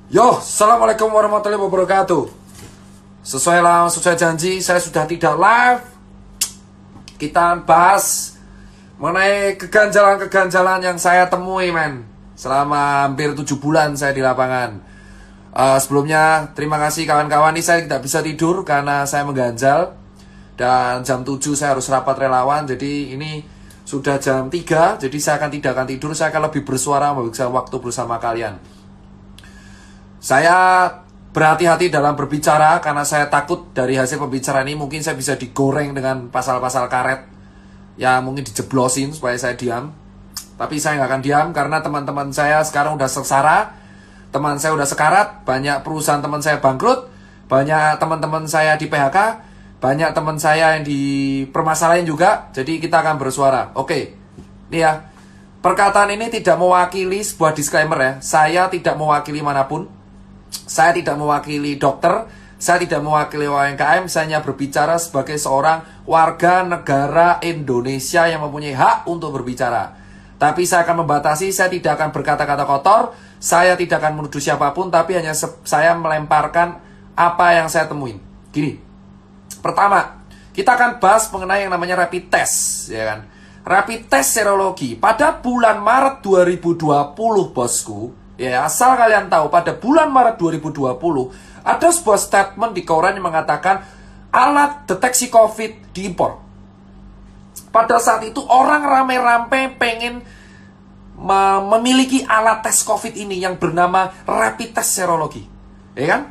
Yo, assalamualaikum warahmatullahi wabarakatuh. Sesuai janji, saya sudah tidak live. Kita bahas mengenai keganjalan-keganjalan yang saya temui, men. Selama hampir 7 bulan saya di lapangan. Sebelumnya, terima kasih kawan-kawan. Ini saya tidak bisa tidur karena saya mengganjal. Dan jam 7 saya harus rapat relawan. Jadi ini sudah jam 3. Jadi saya tidak akan tidur. Saya akan lebih bersuara, menghabiskan waktu bersama kalian. Saya berhati-hati dalam berbicara karena saya takut dari hasil pembicaraan ini mungkin saya bisa digoreng dengan pasal-pasal karet yang mungkin dijeblosin supaya saya diam. Tapi saya nggak akan diam karena teman-teman saya sekarang udah sengsara, teman saya udah sekarat, banyak perusahaan teman saya bangkrut, banyak teman-teman saya di PHK, banyak teman saya yang dipermasalahin juga. Jadi kita akan bersuara. Oke, ini ya. Perkataan ini tidak mewakili sebuah disclaimer ya. Saya tidak mewakili manapun. Saya tidak mewakili dokter, saya tidak mewakili UMKM, saya hanya berbicara sebagai seorang warga negara Indonesia yang mempunyai hak untuk berbicara. Tapi saya akan membatasi, saya tidak akan berkata-kata kotor, saya tidak akan menuduh siapapun, tapi hanya saya melemparkan apa yang saya temuin. Gini, pertama, kita akan bahas mengenai yang namanya rapid test, ya kan? Rapid test serologi pada bulan Maret 2020, bosku. Ya, asal kalian tahu, pada bulan Maret 2020, ada sebuah statement di koran yang mengatakan alat deteksi COVID diimpor. Pada saat itu, orang rame-rame pengen memiliki alat tes COVID ini yang bernama rapid test serologi. Ya kan?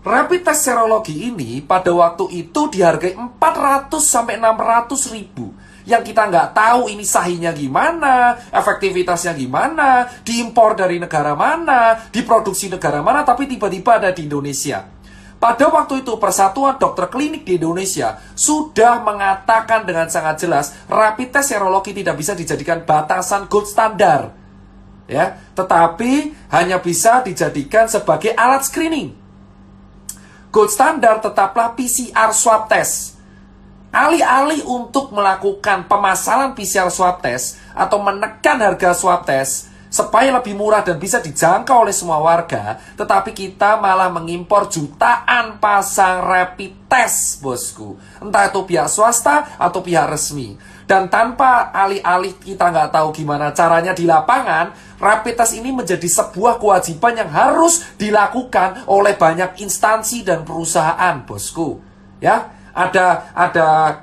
Rapid test serologi ini pada waktu itu dihargai 400 sampai 600 ribu. Yang kita nggak tahu ini sahihnya gimana, efektivitasnya gimana, diimpor dari negara mana, diproduksi negara mana, tapi tiba-tiba ada di Indonesia. Pada waktu itu, Persatuan Dokter Klinik di Indonesia sudah mengatakan dengan sangat jelas, rapid test serologi tidak bisa dijadikan batasan gold standar. Ya, tetapi hanya bisa dijadikan sebagai alat screening. Gold standar tetaplah PCR swab test. Alih-alih untuk melakukan pemasaran PCR swab test atau menekan harga swab test supaya lebih murah dan bisa dijangkau oleh semua warga, tetapi kita malah mengimpor jutaan pasang rapid test, bosku. Entah itu pihak swasta atau pihak resmi. Dan tanpa alih-alih kita nggak tahu gimana caranya di lapangan, rapid test ini menjadi sebuah kewajiban yang harus dilakukan oleh banyak instansi dan perusahaan, bosku. Ya. Ada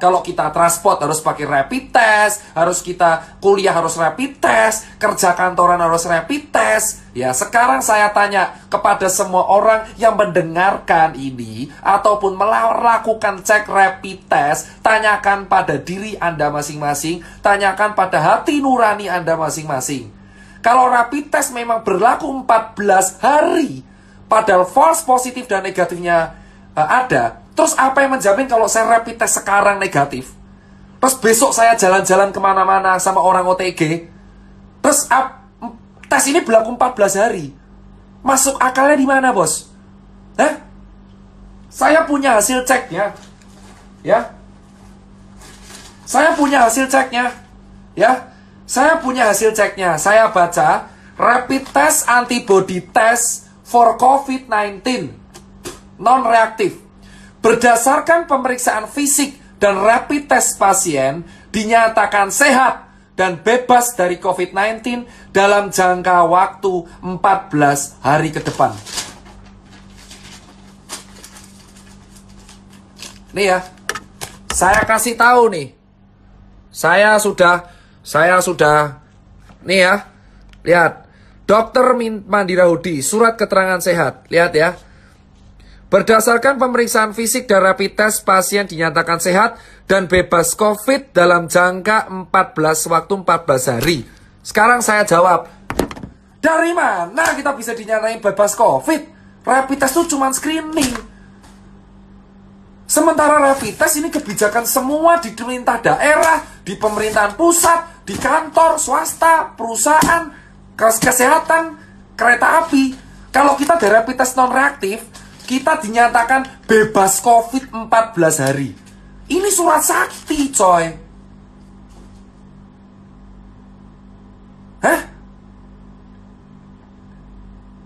kalau kita transport harus pakai rapid test, harus kita kuliah harus rapid test, kerja kantoran harus rapid test. Ya, sekarang saya tanya kepada semua orang yang mendengarkan ini ataupun melakukan cek rapid test, tanyakan pada diri Anda masing-masing, tanyakan pada hati nurani Anda masing-masing. Kalau rapid test memang berlaku 14 hari, padahal false positif dan negatifnya ada, terus apa yang menjamin kalau saya rapid test sekarang negatif, terus besok saya jalan-jalan kemana-mana sama orang OTG, terus tes ini berlaku 14 hari, masuk akalnya di mana, bos? Saya punya hasil ceknya, ya. Saya punya hasil ceknya, ya. Saya punya hasil ceknya. Saya baca rapid test antibody test for COVID-19 non-reaktif. Berdasarkan pemeriksaan fisik dan rapid test pasien dinyatakan sehat dan bebas dari COVID-19 dalam jangka waktu 14 hari ke depan. Nih ya, saya kasih tahu nih. Saya sudah nih ya. Lihat. Dokter Mandira Hudi, surat keterangan sehat. Lihat ya. Berdasarkan pemeriksaan fisik dan rapid test, pasien dinyatakan sehat dan bebas COVID dalam jangka 14 hari. Sekarang saya jawab, dari mana kita bisa dinyatain bebas COVID? Rapid test itu cuma screening. Sementara rapid test ini kebijakan semua di pemerintah daerah, di pemerintahan pusat, di kantor, swasta, perusahaan, kesehatan, kereta api. Kalau kita ada rapid test non-reaktif, kita dinyatakan bebas COVID 14 hari. Ini surat sakti, coy.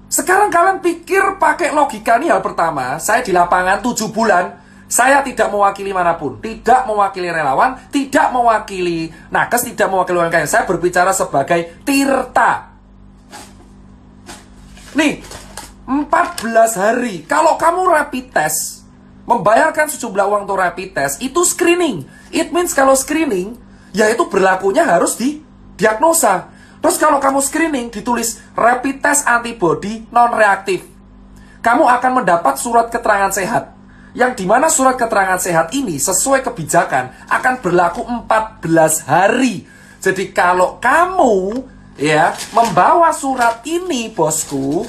Sekarang kalian pikir pakai logika nih hal pertama, saya di lapangan 7 bulan, saya tidak mewakili manapun, tidak mewakili relawan, tidak mewakili nakes, tidak mewakili UMKM. Saya berbicara sebagai Tirta. Nih, 14 hari. Kalau kamu rapid test, membayarkan sejumlah uang untuk rapid test, itu screening. It means kalau screening, ya itu berlakunya harus didiagnosa. Terus kalau kamu screening, ditulis rapid test antibody non-reaktif. Kamu akan mendapat surat keterangan sehat. Yang dimana surat keterangan sehat ini sesuai kebijakan akan berlaku 14 hari. Jadi kalau kamu ya membawa surat ini, bosku,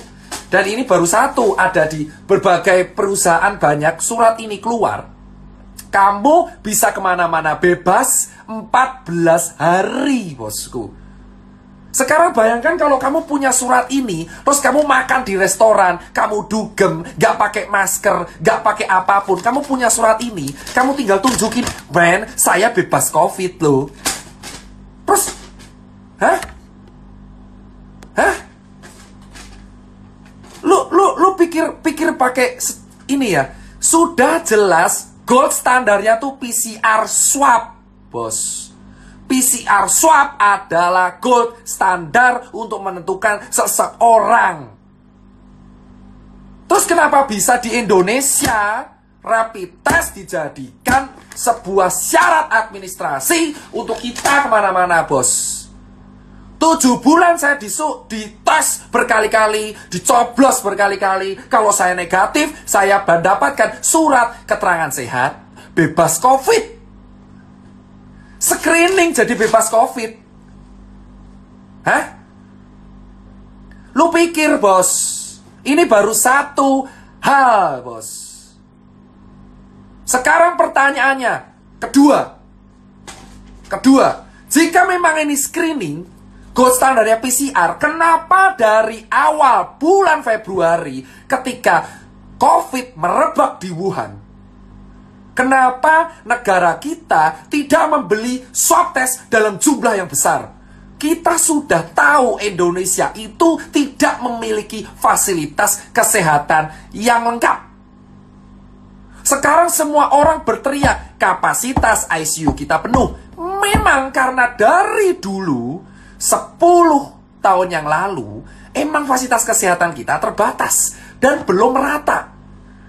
dan ini baru satu, ada di berbagai perusahaan banyak surat ini keluar, kamu bisa kemana-mana bebas 14 hari, bosku. Sekarang bayangkan kalau kamu punya surat ini, terus kamu makan di restoran, kamu dugem, gak pakai masker, gak pakai apapun, kamu punya surat ini, kamu tinggal tunjukin, men, saya bebas COVID loh. Terus, hah? Lu pikir pakai ini ya? Sudah jelas gold standarnya tuh PCR swab, bos. PCR swab adalah gold standar untuk menentukan seseorang. Terus kenapa bisa di Indonesia rapid test dijadikan sebuah syarat administrasi untuk kita kemana-mana, bos? 7 bulan saya dites berkali-kali, dicoblos berkali-kali. Kalau saya negatif, saya mendapatkan surat keterangan sehat, bebas COVID. Screening jadi bebas COVID. Hah? Lu pikir, bos, ini baru satu hal, bos. Sekarang pertanyaannya, kedua, jika memang ini screening, gold standarnya PCR, kenapa dari awal bulan Februari ketika COVID merebak di Wuhan, kenapa negara kita tidak membeli swab test dalam jumlah yang besar? Kita sudah tahu Indonesia itu tidak memiliki fasilitas kesehatan yang lengkap. Sekarang semua orang berteriak, kapasitas ICU kita penuh. Memang karena dari dulu, 10 tahun yang lalu, emang fasilitas kesehatan kita terbatas dan belum merata.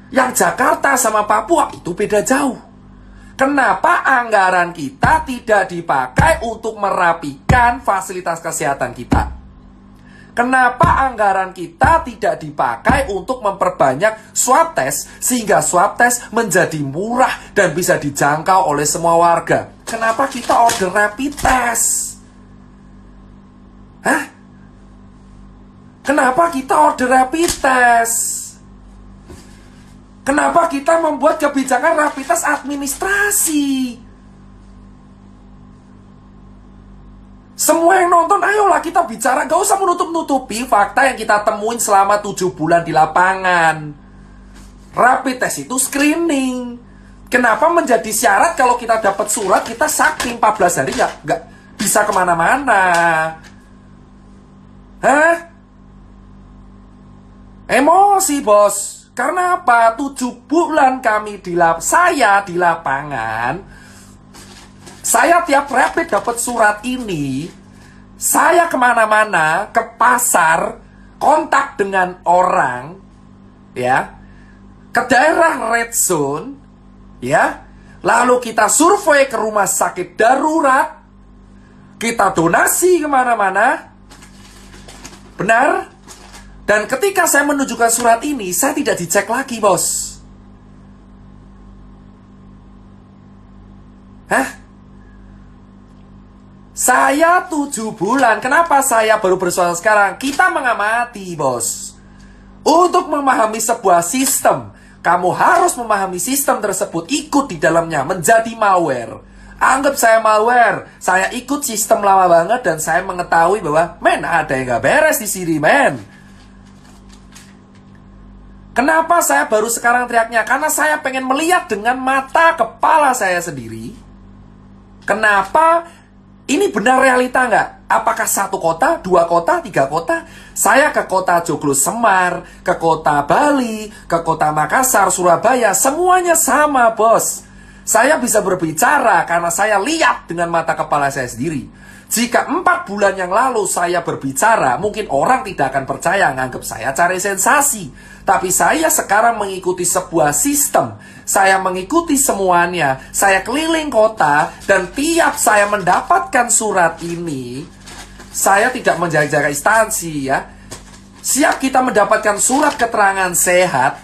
Yang Jakarta sama Papua itu beda jauh. Kenapa anggaran kita tidak dipakai untuk merapikan fasilitas kesehatan kita? Kenapa anggaran kita tidak dipakai untuk memperbanyak swab test sehingga swab test menjadi murah dan bisa dijangkau oleh semua warga? Kenapa kita order rapid test? Hah? Kenapa kita order rapid test? Kenapa kita membuat kebijakan rapid test administrasi? Semua yang nonton, ayolah kita bicara. Gak usah menutup-nutupi fakta yang kita temuin selama 7 bulan di lapangan. Rapid test itu screening. Kenapa menjadi syarat kalau kita dapat surat, kita sakit 14 hari gak bisa kemana-mana? Hah? Emosi, bos. Karena apa? 7 bulan kami saya di lapangan. Saya tiap rapid dapat surat ini. Saya kemana-mana, ke pasar, kontak dengan orang, ya, ke daerah red zone, ya. Lalu kita survei ke rumah sakit darurat, kita donasi kemana-mana. Benar? Dan ketika saya menunjukkan surat ini, saya tidak dicek lagi, bos. Hah? Saya 7 bulan. Kenapa saya baru bersuara sekarang? Kita mengamati, bos. Untuk memahami sebuah sistem, kamu harus memahami sistem tersebut, ikut di dalamnya, menjadi malware. Anggap saya malware. Saya ikut sistem lama banget dan saya mengetahui bahwa, men, ada yang gak beres di sini, men. Kenapa saya baru sekarang teriaknya? Karena saya pengen melihat dengan mata kepala saya sendiri. Kenapa Ini benar realita nggak? Apakah 1 kota, 2 kota, 3 kota? Saya ke kota Joglo Semar, ke kota Bali, ke kota Makassar, Surabaya, semuanya sama, bos. Saya bisa berbicara karena saya lihat dengan mata kepala saya sendiri. Jika 4 bulan yang lalu saya berbicara, mungkin orang tidak akan percaya, nganggap saya cari sensasi. Tapi saya sekarang mengikuti sebuah sistem. Saya mengikuti semuanya. Saya keliling kota, dan tiap saya mendapatkan surat ini, saya tidak menjaga-jaga instansi ya. Siap kita mendapatkan surat keterangan sehat,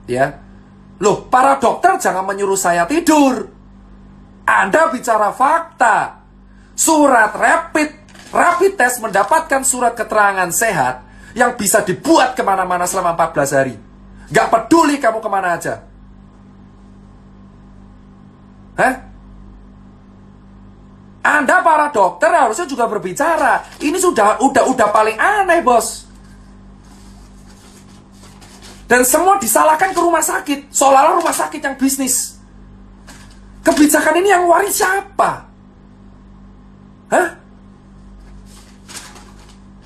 ya. Loh, para dokter jangan menyuruh saya tidur. Anda bicara fakta. Surat rapid test mendapatkan surat keterangan sehat yang bisa dibuat kemana-mana selama 14 hari. Gak peduli kamu kemana aja. Hah? Anda para dokter harusnya juga berbicara. Ini udah paling aneh, bos. Dan semua disalahkan ke rumah sakit, seolah-olah rumah sakit yang bisnis. Kebijakan ini yang waris siapa? Hah?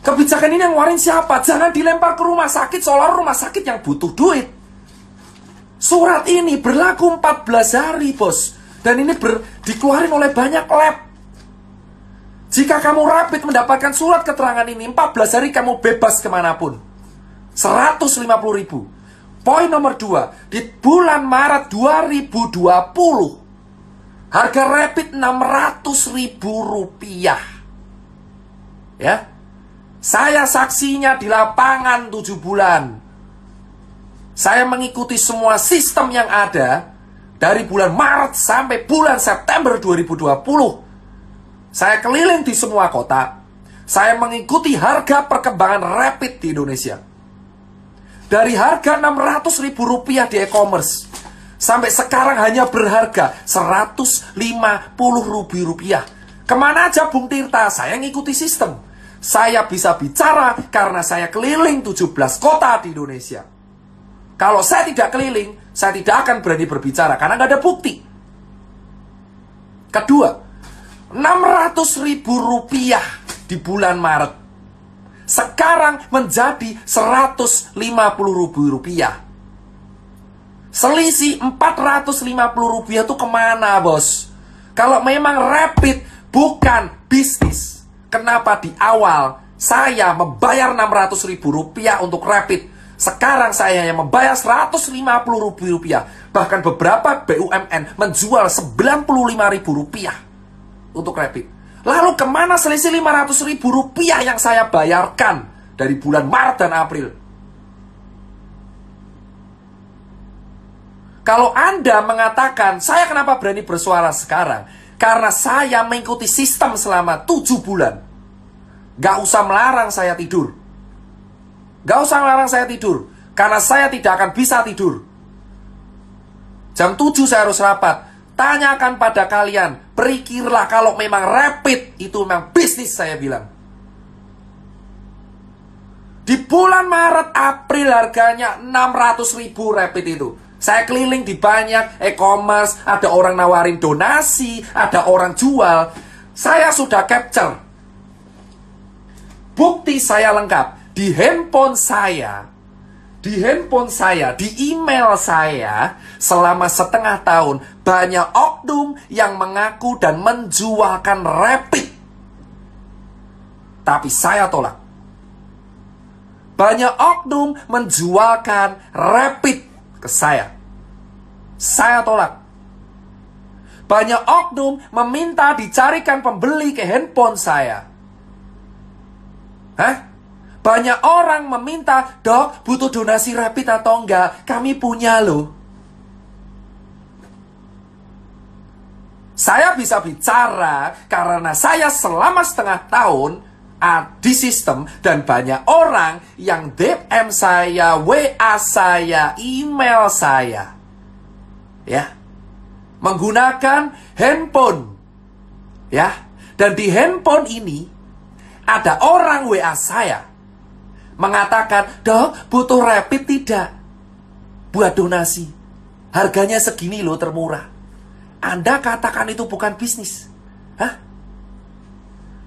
Kebijakan ini yang warin siapa? Jangan dilempar ke rumah sakit seolah rumah sakit yang butuh duit. Surat ini berlaku 14 hari, bos. Dan ini dikeluarin oleh banyak lab. Jika kamu rapid mendapatkan surat keterangan ini, 14 hari kamu bebas kemanapun. 150.000. Poin nomor 2, di bulan Maret 2020, harga rapid Rp600.000. Ya. Saya saksinya di lapangan 7 bulan. Saya mengikuti semua sistem yang ada dari bulan Maret sampai bulan September 2020. Saya keliling di semua kota. Saya mengikuti harga perkembangan rapid di Indonesia. Dari harga Rp600.000 di e-commerce sampai sekarang hanya berharga Rp150.000. Kemana aja Bung Tirta? Saya ngikuti sistem. Saya bisa bicara karena saya keliling 17 kota di Indonesia. Kalau saya tidak keliling, saya tidak akan berani berbicara karena nggak ada bukti. Kedua, Rp600.000 di bulan Maret sekarang menjadi Rp150.000. Selisih Rp450.000 itu kemana, bos? Kalau memang rapid bukan bisnis, kenapa di awal saya membayar Rp600.000 untuk rapid? Sekarang saya yang membayar Rp150.000. Bahkan beberapa BUMN menjual Rp95.000 untuk rapid. Lalu kemana selisih Rp500.000 yang saya bayarkan dari bulan Maret dan April? Kalau Anda mengatakan, saya kenapa berani bersuara sekarang? Karena saya mengikuti sistem selama 7 bulan. Gak usah melarang saya tidur. Gak usah melarang saya tidur. Karena saya tidak akan bisa tidur. Jam 7 saya harus rapat. Tanyakan pada kalian, berpikirlah kalau memang rapid itu memang bisnis, saya bilang. Di bulan Maret, April harganya Rp600.000 rapid itu. Saya keliling di banyak e-commerce, ada orang nawarin donasi, ada orang jual. Saya sudah capture. Bukti saya lengkap. Di handphone saya, di email saya, selama setengah tahun, banyak oknum yang mengaku dan menjualkan rapid. Tapi saya tolak. Banyak oknum menjualkan rapid ke saya. Saya tolak. Banyak oknum meminta dicarikan pembeli ke handphone saya. Hah? Banyak orang meminta, dok, butuh donasi rapid atau enggak? Kami punya loh. Saya bisa bicara karena saya selama setengah tahun di sistem, dan banyak orang yang DM saya, WA saya, email saya, ya, menggunakan handphone, ya, dan di handphone ini ada orang WA saya mengatakan, dok, butuh rapid tidak? Buat donasi, harganya segini loh, termurah. Anda katakan itu bukan bisnis. Hah?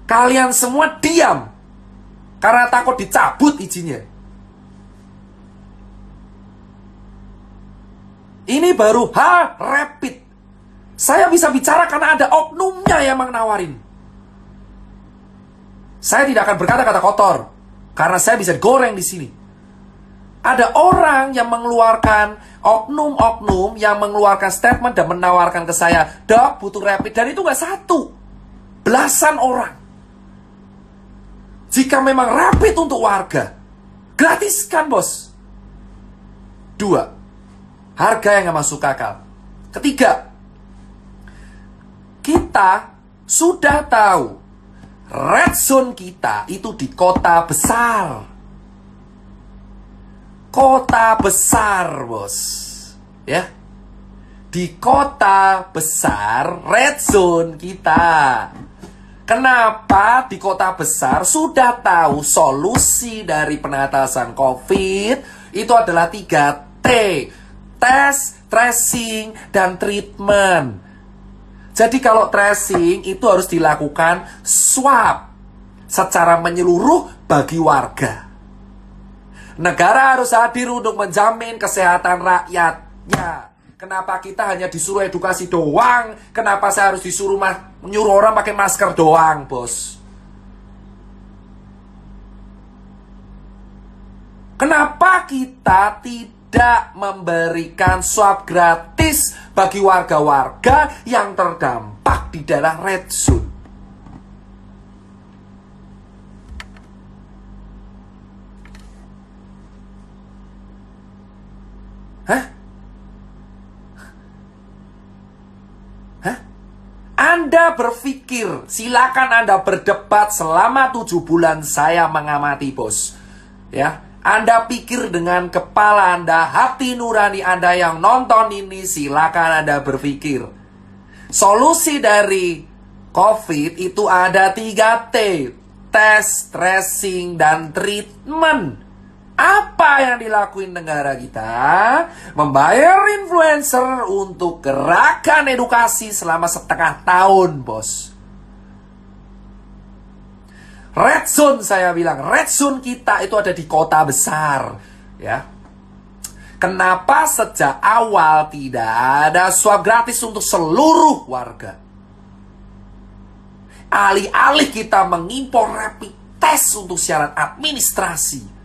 Kalian semua diam karena takut dicabut izinnya. Ini baru rapid. Saya bisa bicara karena ada oknumnya yang nawarin. Saya tidak akan berkata-kata kotor karena saya bisa goreng di sini. Ada orang yang mengeluarkan oknum-oknum yang mengeluarkan statement dan menawarkan ke saya, "Dok, butuh rapid." Dan itu nggak satu, belasan orang. Jika memang rapid untuk warga, gratiskan, bos. 2, harga yang nggak masuk akal. 3, kita sudah tahu red zone kita itu di kota besar. Kota besar, bos. Ya. Di kota besar red zone kita. Kenapa di kota besar? Sudah tahu solusi dari penatasan COVID itu adalah 3T. Tes, tracing, dan treatment. Jadi kalau tracing itu harus dilakukan swab secara menyeluruh bagi warga. Negara harus hadir untuk menjamin kesehatan rakyatnya. Kenapa kita hanya disuruh edukasi doang? Kenapa saya harus disuruh menyuruh orang pakai masker doang, bos? Kenapa kita tidak memberikan swab gratis bagi warga-warga yang terdampak di daerah red zone? Hah? Anda berpikir, silakan Anda berdebat selama 7 bulan saya mengamati, bos. Ya, Anda pikir dengan kepala Anda, hati nurani Anda yang nonton ini, silakan Anda berpikir. Solusi dari COVID itu ada 3T. Tes, tracing, dan treatment. Apa yang dilakuin negara kita? Membayar influencer untuk gerakan edukasi selama setengah tahun, bos. Red zone, saya bilang, red zone kita itu ada di kota besar, ya. Kenapa sejak awal tidak ada swab gratis untuk seluruh warga? Alih-alih kita mengimpor rapid test untuk syarat administrasi.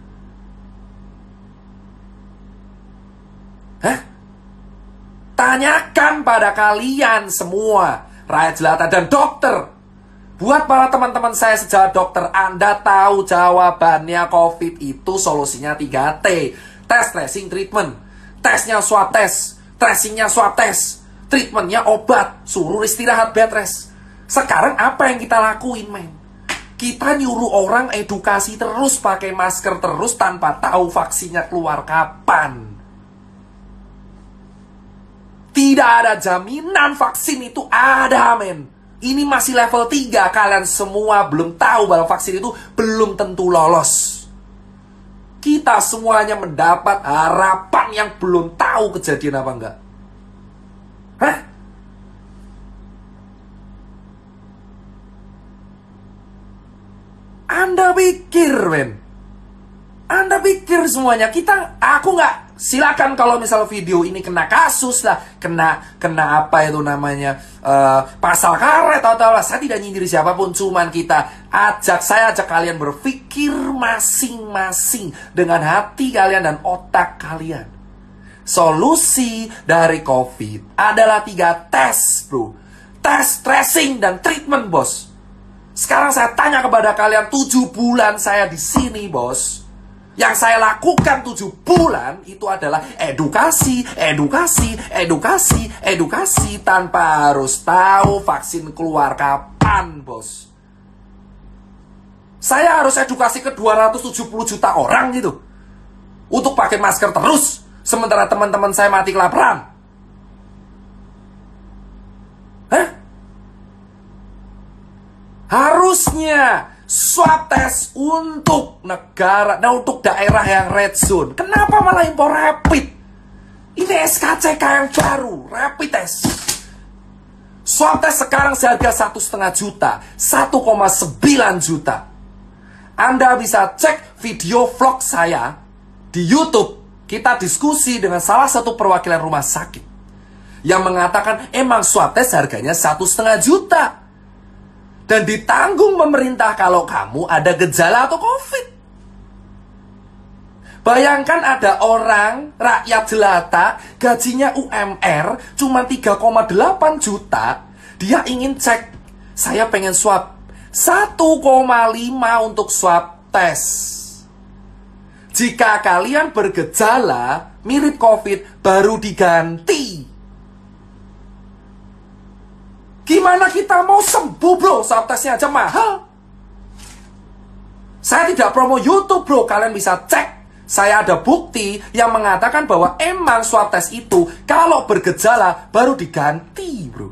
Tanyakan pada kalian semua, rakyat jelata dan dokter. Buat para teman-teman saya sejak dokter, Anda tahu jawabannya COVID itu solusinya 3T. Tes, tracing, treatment. Tesnya swab tes, tracingnya swab tes, treatmentnya obat, suruh istirahat bed rest. Sekarang apa yang kita lakuin, men? Kita nyuruh orang edukasi terus, pakai masker terus tanpa tahu vaksinnya keluar kapan. Tidak ada jaminan vaksin itu ada, men. Ini masih level 3. Kalian semua belum tahu bahwa vaksin itu belum tentu lolos. Kita semuanya mendapat harapan yang belum tahu kejadian apa enggak. Hah? Anda pikir, men? Anda pikir semuanya aku nggak, silakan kalau misal video ini kena kasus lah, kena apa itu namanya, pasal karet atau apa, saya tidak nyindir siapapun, cuman saya ajak kalian berpikir masing-masing dengan hati kalian dan otak kalian. Solusi dari COVID adalah 3 tes, bro. Tes, tracing, dan treatment, bos. Sekarang saya tanya kepada kalian, 7 bulan saya di sini, bos. Yang saya lakukan 7 bulan itu adalah edukasi tanpa harus tahu vaksin keluar kapan, bos. Saya harus edukasi ke 270 juta orang gitu untuk pakai masker terus, sementara teman-teman saya mati kelaparan. Hah? Harusnya swab test untuk negara, untuk daerah yang red zone. Kenapa malah impor rapid? Ini SKCK yang baru, rapid test. Swab test sekarang seharga 1,5 juta, 1,9 juta. Anda bisa cek video vlog saya di YouTube. Kita diskusi dengan salah satu perwakilan rumah sakit yang mengatakan emang swab test harganya 1,5 juta. Dan ditanggung pemerintah kalau kamu ada gejala atau COVID. Bayangkan ada orang, rakyat jelata, gajinya UMR cuma 3,8 juta. Dia ingin cek, saya pengen swab 1,5 untuk swab tes. Jika kalian bergejala mirip COVID, baru diganti. Gimana kita mau sembuh, bro? Swab tesnya aja mahal. Saya tidak promo YouTube, bro. Kalian bisa cek. Saya ada bukti yang mengatakan bahwa emang swab tes itu kalau bergejala baru diganti, bro.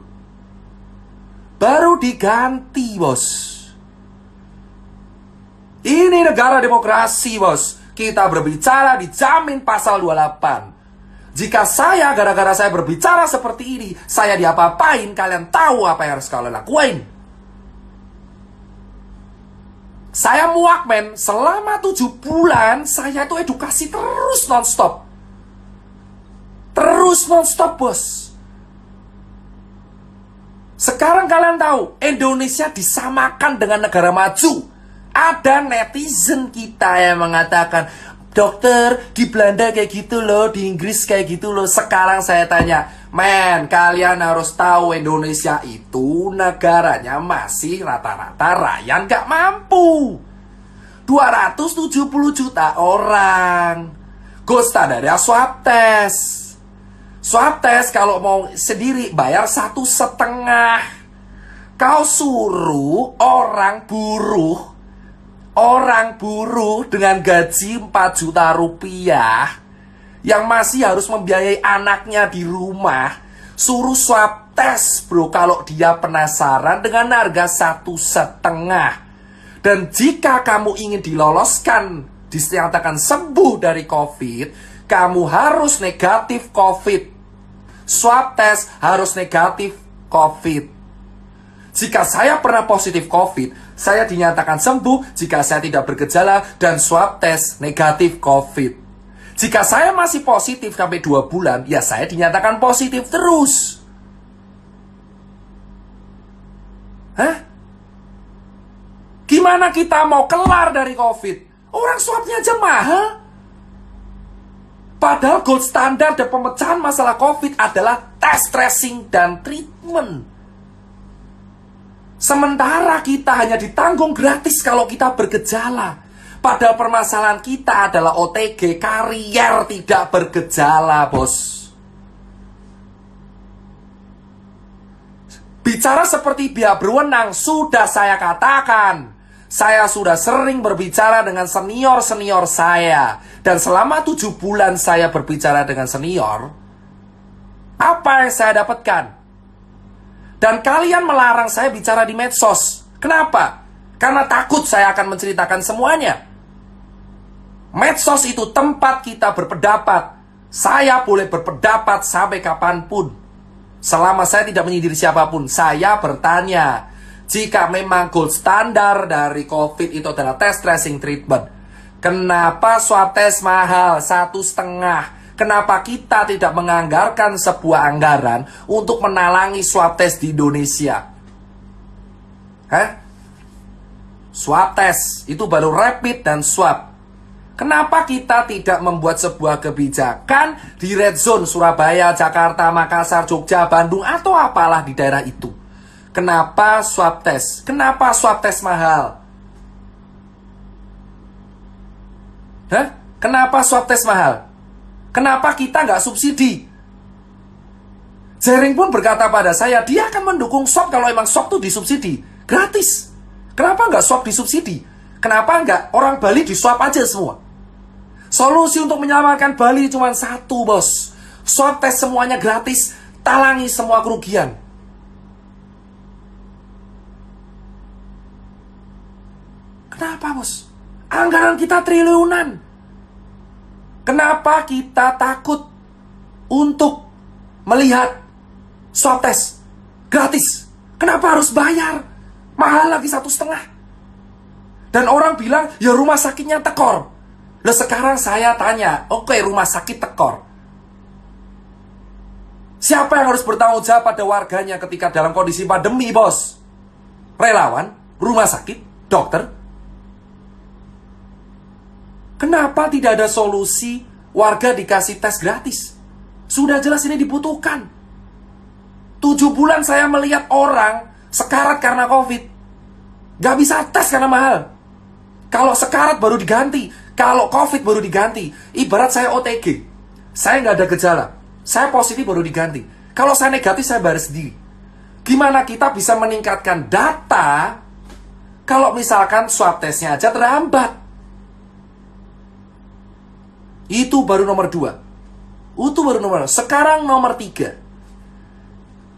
Baru diganti, bos. Ini negara demokrasi, bos. Kita berbicara dijamin pasal 28. Jika saya, gara-gara saya berbicara seperti ini, saya diapa-apain, kalian tahu apa yang harus kalian lakuin. Saya muak, men. Selama 7 bulan, saya tuh edukasi terus non-stop. Terus non-stop, bos. Sekarang kalian tahu, Indonesia disamakan dengan negara maju. Ada netizen kita yang mengatakan, dokter, di Belanda kayak gitu loh, di Inggris kayak gitu loh. Sekarang saya tanya, men, kalian harus tahu Indonesia itu negaranya masih rata-rata rakyat gak mampu. 270 juta orang. Gold standarnya swab test. Swab test kalau mau sendiri bayar 1,5. Kau suruh orang buruh dengan gaji 4 juta rupiah yang masih harus membiayai anaknya di rumah, suruh swab tes, bro, kalau dia penasaran dengan harga 1,5. Dan jika kamu ingin diloloskan, dinyatakan sembuh dari COVID, kamu harus negatif COVID. Swab tes harus negatif COVID. Jika saya pernah positif COVID, saya dinyatakan sembuh jika saya tidak bergejala dan swab tes negatif COVID. Jika saya masih positif sampai 2 bulan, ya saya dinyatakan positif terus. Hah? Gimana kita mau kelar dari COVID? Orang swabnya aja mahal. Padahal gold standar dan pemecahan masalah COVID adalah tes, tracing, dan treatment. Sementara kita hanya ditanggung gratis kalau kita bergejala. Padahal permasalahan kita adalah OTG, karier tidak bergejala, bos. Bicara seperti pihak berwenang, sudah saya katakan. Saya sudah sering berbicara dengan senior-senior saya. Dan selama 7 bulan saya berbicara dengan senior, apa yang saya dapatkan? Dan kalian melarang saya bicara di medsos. Kenapa? Karena takut saya akan menceritakan semuanya. Medsos itu tempat kita berpendapat. Saya boleh berpendapat sampai kapanpun. Selama saya tidak menyindir siapapun. Saya bertanya, jika memang gold standar dari COVID itu adalah tes, tracing, treatment, kenapa swab tes mahal 1,5? Kenapa kita tidak menganggarkan sebuah anggaran untuk menalangi swab test di Indonesia? Hah? Swab test, itu baru rapid dan swab. Kenapa kita tidak membuat sebuah kebijakan di red zone Surabaya, Jakarta, Makassar, Jogja, Bandung, atau apalah di daerah itu? Kenapa swab test? Kenapa swab test mahal? Hah? Kenapa swab test mahal? Kenapa kita nggak subsidi? Jering pun berkata pada saya, dia akan mendukung swab kalau emang swab itu disubsidi. Gratis. Kenapa nggak swab disubsidi? Kenapa nggak orang Bali diswab aja semua? Solusi untuk menyelamatkan Bali cuma satu, bos. Swab tes semuanya gratis, talangi semua kerugian. Kenapa, bos? Anggaran kita triliunan. Kenapa kita takut untuk melihat swab test? Gratis. Kenapa harus bayar? Mahal lagi 1,5. Dan orang bilang, ya rumah sakitnya tekor. Nah sekarang saya tanya, oke, rumah sakit tekor. Siapa yang harus bertanggung jawab pada warganya ketika dalam kondisi pandemi, bos? Relawan, rumah sakit, dokter. Kenapa tidak ada solusi warga dikasih tes gratis? Sudah jelas ini dibutuhkan. 7 bulan saya melihat orang sekarat karena COVID. Gak bisa tes karena mahal. Kalau sekarat baru diganti, kalau COVID baru diganti. Ibarat saya OTG, saya nggak ada gejala, saya positif baru diganti. Kalau saya negatif, saya bayar sendiri. Gimana kita bisa meningkatkan data kalau misalkan swab testnya aja terhambat? Itu baru nomor 2. Itu baru nomor 2. Sekarang nomor 3.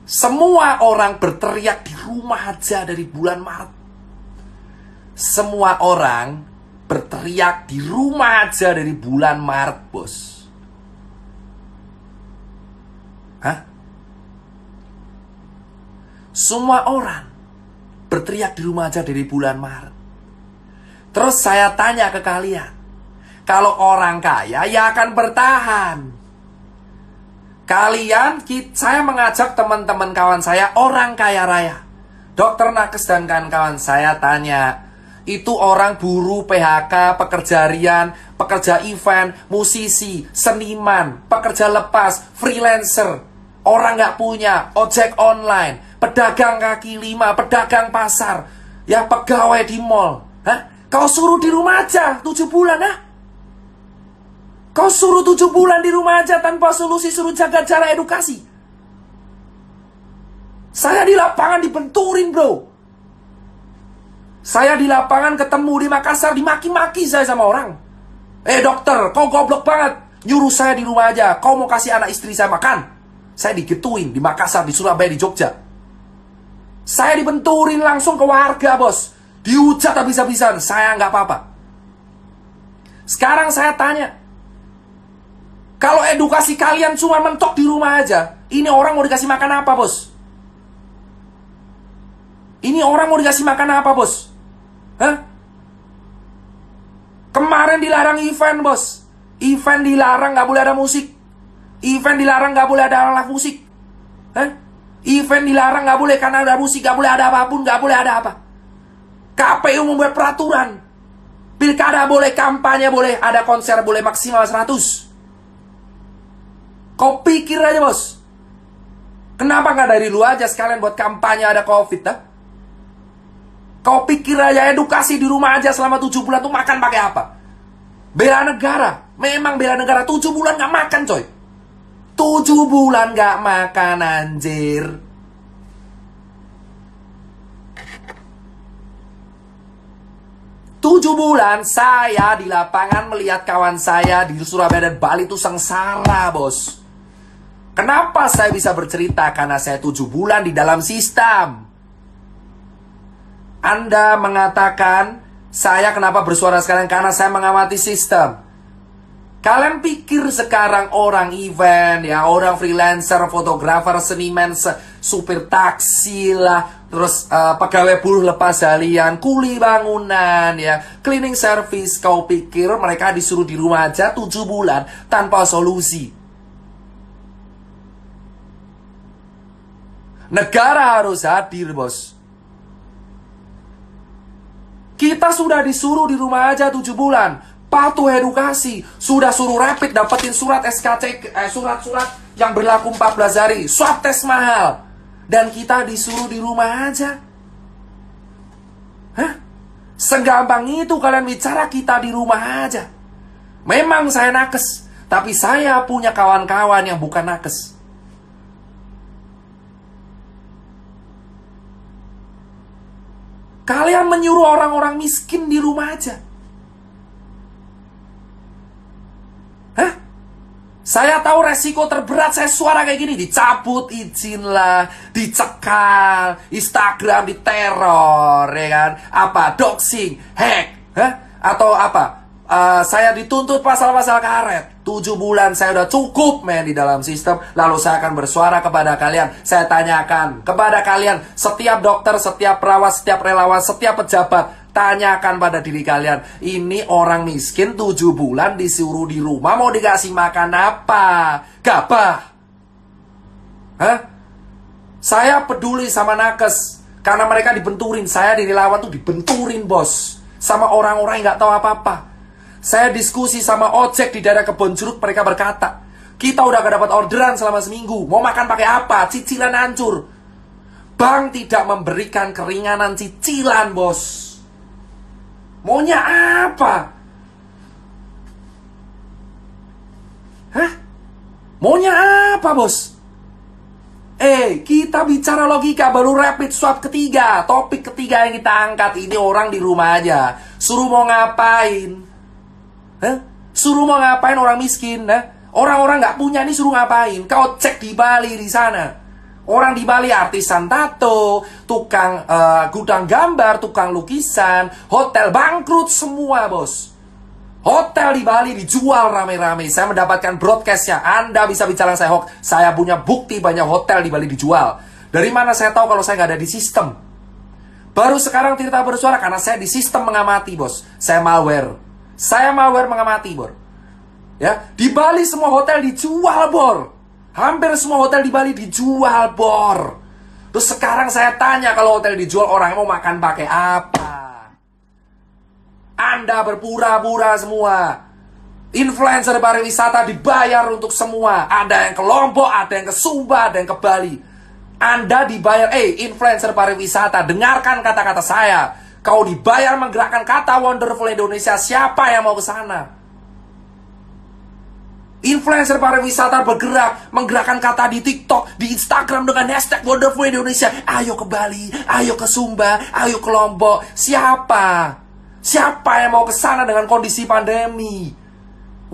Semua orang berteriak di rumah aja dari bulan Maret. Semua orang berteriak di rumah aja dari bulan Maret, bos. Hah? Semua orang berteriak di rumah aja dari bulan Maret. Terus saya tanya ke kalian, kalau orang kaya ya akan bertahan. Saya mengajak teman-teman kawan saya, orang kaya raya, Dokter Nakes dan kawan-kawan, saya tanya, itu orang buruh, PHK, pekerja harian, pekerja event, musisi, seniman, pekerja lepas, freelancer, orang nggak punya, ojek online, pedagang kaki lima, pedagang pasar, ya pegawai di mall. Hah? Kau suruh di rumah aja 7 bulan, ha? Kau suruh 7 bulan di rumah aja tanpa solusi, suruh jaga jarak, edukasi. Saya di lapangan dibenturin, bro. Saya di lapangan ketemu di Makassar, dimaki-maki saya sama orang. Dokter, kau goblok banget. Nyuruh saya di rumah aja. Kau mau kasih anak istri saya makan. Saya digituin di Makassar, di Surabaya, di Jogja. Saya dibenturin langsung ke warga, bos. Dihujat habis-habisan. Saya nggak apa-apa. Sekarang saya tanya, kalau edukasi kalian cuma mentok di rumah aja, ini orang mau dikasih makan apa, bos? Ini orang mau dikasih makan apa, bos? Hah? Kemarin dilarang event, bos. Event dilarang, nggak boleh ada musik. Event dilarang, nggak boleh ada alat musik. Hah? Event dilarang, nggak boleh karena ada musik, nggak boleh ada apapun, nggak boleh ada apa. KPU membuat peraturan. Pilkada boleh, kampanye boleh, ada konser boleh maksimal 100. Kau pikir aja, bos. Kenapa nggak dari lu aja sekalian buat kampanye ada COVID, dah? Kau pikir aja edukasi di rumah aja selama 7 bulan tuh makan pakai apa? Bela negara. Memang bela negara 7 bulan gak makan, coy. 7 bulan gak makan, anjir. Tujuh bulan saya di lapangan melihat kawan saya di Surabaya dan Bali itu sengsara, bos. Kenapa saya bisa bercerita? Karena saya 7 bulan di dalam sistem. Anda mengatakan, saya kenapa bersuara sekarang? Karena saya mengamati sistem. Kalian pikir sekarang orang event, ya, orang freelancer, fotografer, seniman, supir taksi lah, terus pegawai buruh lepas harian, kuli bangunan, ya, cleaning service, kau pikir mereka disuruh di rumah aja 7 bulan tanpa solusi? Negara harus hadir, bos. Kita sudah disuruh di rumah aja 7 bulan. Patuh edukasi. Sudah suruh rapid, dapetin surat SKC, surat-surat yang berlaku 14 hari. Swab tes mahal. Dan kita disuruh di rumah aja. Hah? Segampang itu kalian bicara kita di rumah aja. Memang saya nakes. Tapi saya punya kawan-kawan yang bukan nakes. Kalian menyuruh orang-orang miskin di rumah aja. Hah? Saya tahu resiko terberat saya suara kayak gini. Dicabut izin lah, dicekal, Instagram diteror, ya kan? Apa? Doxing, hack, hah? Atau apa? saya dituntut pasal-pasal karet. 7 bulan saya udah cukup men di dalam sistem. Lalu saya akan bersuara kepada kalian. Saya tanyakan kepada kalian, setiap dokter, setiap perawat, setiap relawan, setiap pejabat, tanyakan pada diri kalian, ini orang miskin 7 bulan disuruh di rumah, mau dikasih makan apa? Gabah? Hah? Saya peduli sama nakes karena mereka dibenturin. Saya di relawan tuh dibenturin bos, sama orang-orang yang gak tahu apa-apa. Saya diskusi sama ojek di daerah Kebon Jeruk, mereka berkata, kita udah gak dapat orderan selama seminggu, mau makan pakai apa? Cicilan hancur. Bank tidak memberikan keringanan cicilan bos. Maunya apa? Hah? Maunya apa bos? Kita bicara logika, baru rapid swab ketiga. Topik ketiga yang kita angkat, ini orang di rumah aja. Suruh mau ngapain? Hah? Suruh mau ngapain orang miskin? Orang-orang nggak punya ini suruh ngapain? Kau cek di Bali di sana. Orang di Bali artisan tato, tukang gudang gambar, tukang lukisan, hotel bangkrut semua bos. Hotel di Bali dijual rame-rame. Saya mendapatkan broadcastnya. Anda bisa bicara saya hoax. Saya punya bukti banyak hotel di Bali dijual. Dari mana saya tahu kalau saya nggak ada di sistem? Baru sekarang Tirta bersuara karena saya di sistem mengamati bos. Saya malware. Saya malware mengamati bor. Ya, di Bali semua hotel dijual bor. Hampir semua hotel di Bali dijual bor. Terus sekarang saya tanya, kalau hotel dijual, orang mau makan pakai apa? Anda berpura-pura semua. Influencer pariwisata dibayar untuk semua. Ada yang ke Lombok, ada yang ke Sumba, ada yang ke Bali. Anda dibayar, influencer pariwisata, dengarkan kata-kata saya. Kau dibayar menggerakkan kata Wonderful Indonesia. Siapa yang mau ke sana? Influencer pariwisata bergerak, menggerakkan kata di TikTok, di Instagram dengan hashtag Wonderful Indonesia. Ayo ke Bali, ayo ke Sumba, ayo ke Lombok. Siapa? Siapa yang mau ke sana dengan kondisi pandemi?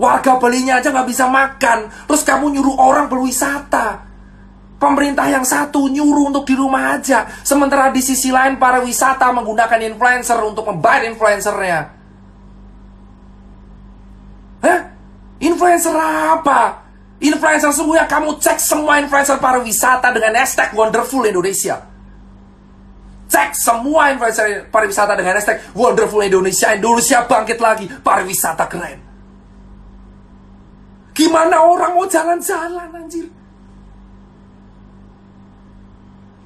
Warga Balinya aja nggak bisa makan. Terus kamu nyuruh orang berwisata. Pemerintah yang satu nyuruh untuk di rumah aja. Sementara di sisi lain pariwisata menggunakan influencer untuk membayar influencernya. Hah? Influencer apa? Influencer semua, kamu cek semua influencer pariwisata dengan hashtag Wonderful Indonesia. Cek semua influencer pariwisata dengan hashtag Wonderful Indonesia. Indonesia bangkit lagi, pariwisata keren. Gimana orang mau jalan-jalan anjir?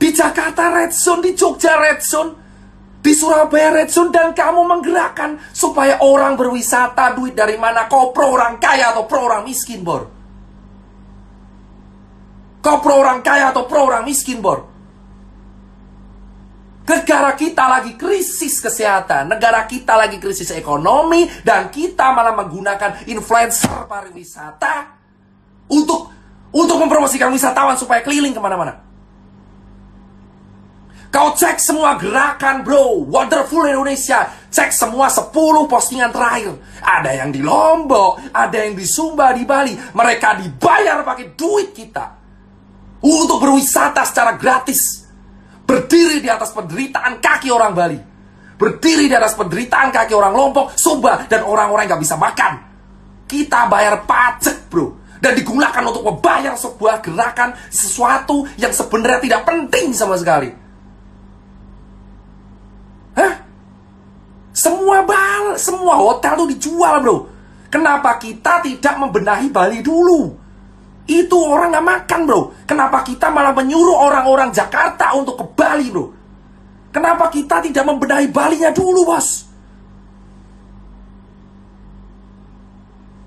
Di Jakarta Red Zone, di Jogja Red Zone, di Surabaya Red Zone, dan kamu menggerakkan supaya orang berwisata. Duit dari mana? Kau pro orang kaya atau pro orang miskin, bor? Kau pro orang kaya atau pro orang miskin, bor? Negara kita lagi krisis kesehatan, negara kita lagi krisis ekonomi, dan kita malah menggunakan influencer pariwisata untuk mempromosikan wisatawan supaya keliling kemana-mana. Kau cek semua gerakan bro, Wonderful Indonesia. Cek semua 10 postingan terakhir. Ada yang di Lombok, ada yang di Sumba, di Bali. Mereka dibayar pakai duit kita untuk berwisata secara gratis. Berdiri di atas penderitaan kaki orang Bali. Berdiri di atas penderitaan kaki orang Lombok, Sumba, dan orang-orang yang gak bisa makan. Kita bayar pajak bro. Dan digunakan untuk membayar sebuah gerakan, sesuatu yang sebenarnya tidak penting sama sekali. Hah? Semua hotel tuh dijual bro. Kenapa kita tidak membenahi Bali dulu? Itu orang gak makan bro. Kenapa kita malah menyuruh orang-orang Jakarta untuk ke Bali bro? Kenapa kita tidak membenahi Balinya dulu bos?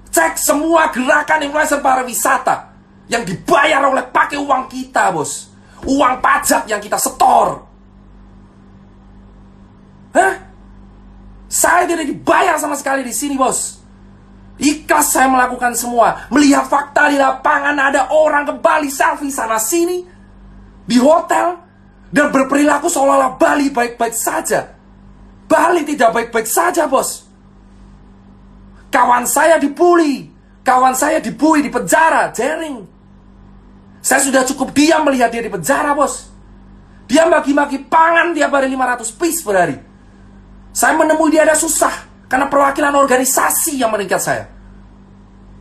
Cek semua gerakan influencer pariwisata yang dibayar oleh pakai uang kita bos. Uang pajak yang kita setor. Hah? Saya tidak dibayar sama sekali di sini, bos. Ikhlas saya melakukan semua. Melihat fakta di lapangan, ada orang ke Bali selfie sana sini di hotel dan berperilaku seolah-olah Bali baik-baik saja. Bali tidak baik-baik saja, bos. Kawan saya dibully, di penjara, jaring. Saya sudah cukup diam melihat dia di penjara, bos. Dia maki-maki pangan tiap hari 500 piece per hari. Saya menemui dia ada susah Karena perwakilan organisasi yang meningkat saya.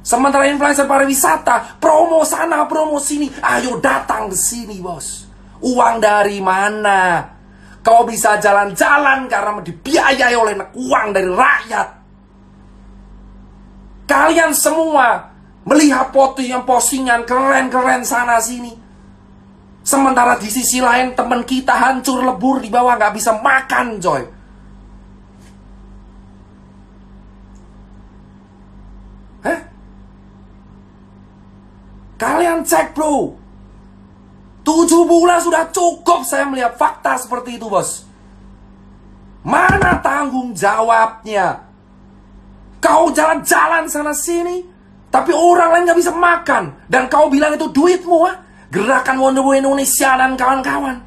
Sementara influencer pariwisata, promo sana, promo sini. Ayo datang ke sini, bos. Uang dari mana? Kau bisa jalan-jalan karena dibiayai oleh uang dari rakyat. Kalian semua melihat postingan keren-keren sana sini. Sementara di sisi lain teman kita hancur lebur di bawah, nggak bisa makan, coy. Hah? Kalian cek, bro. 7 bulan sudah cukup saya melihat fakta seperti itu, bos. Mana tanggung jawabnya? Kau jalan-jalan sana sini, tapi orang lain nggak bisa makan. Dan kau bilang itu duitmu, ha? Gerakan Wonderboy Indonesia dan kawan-kawan.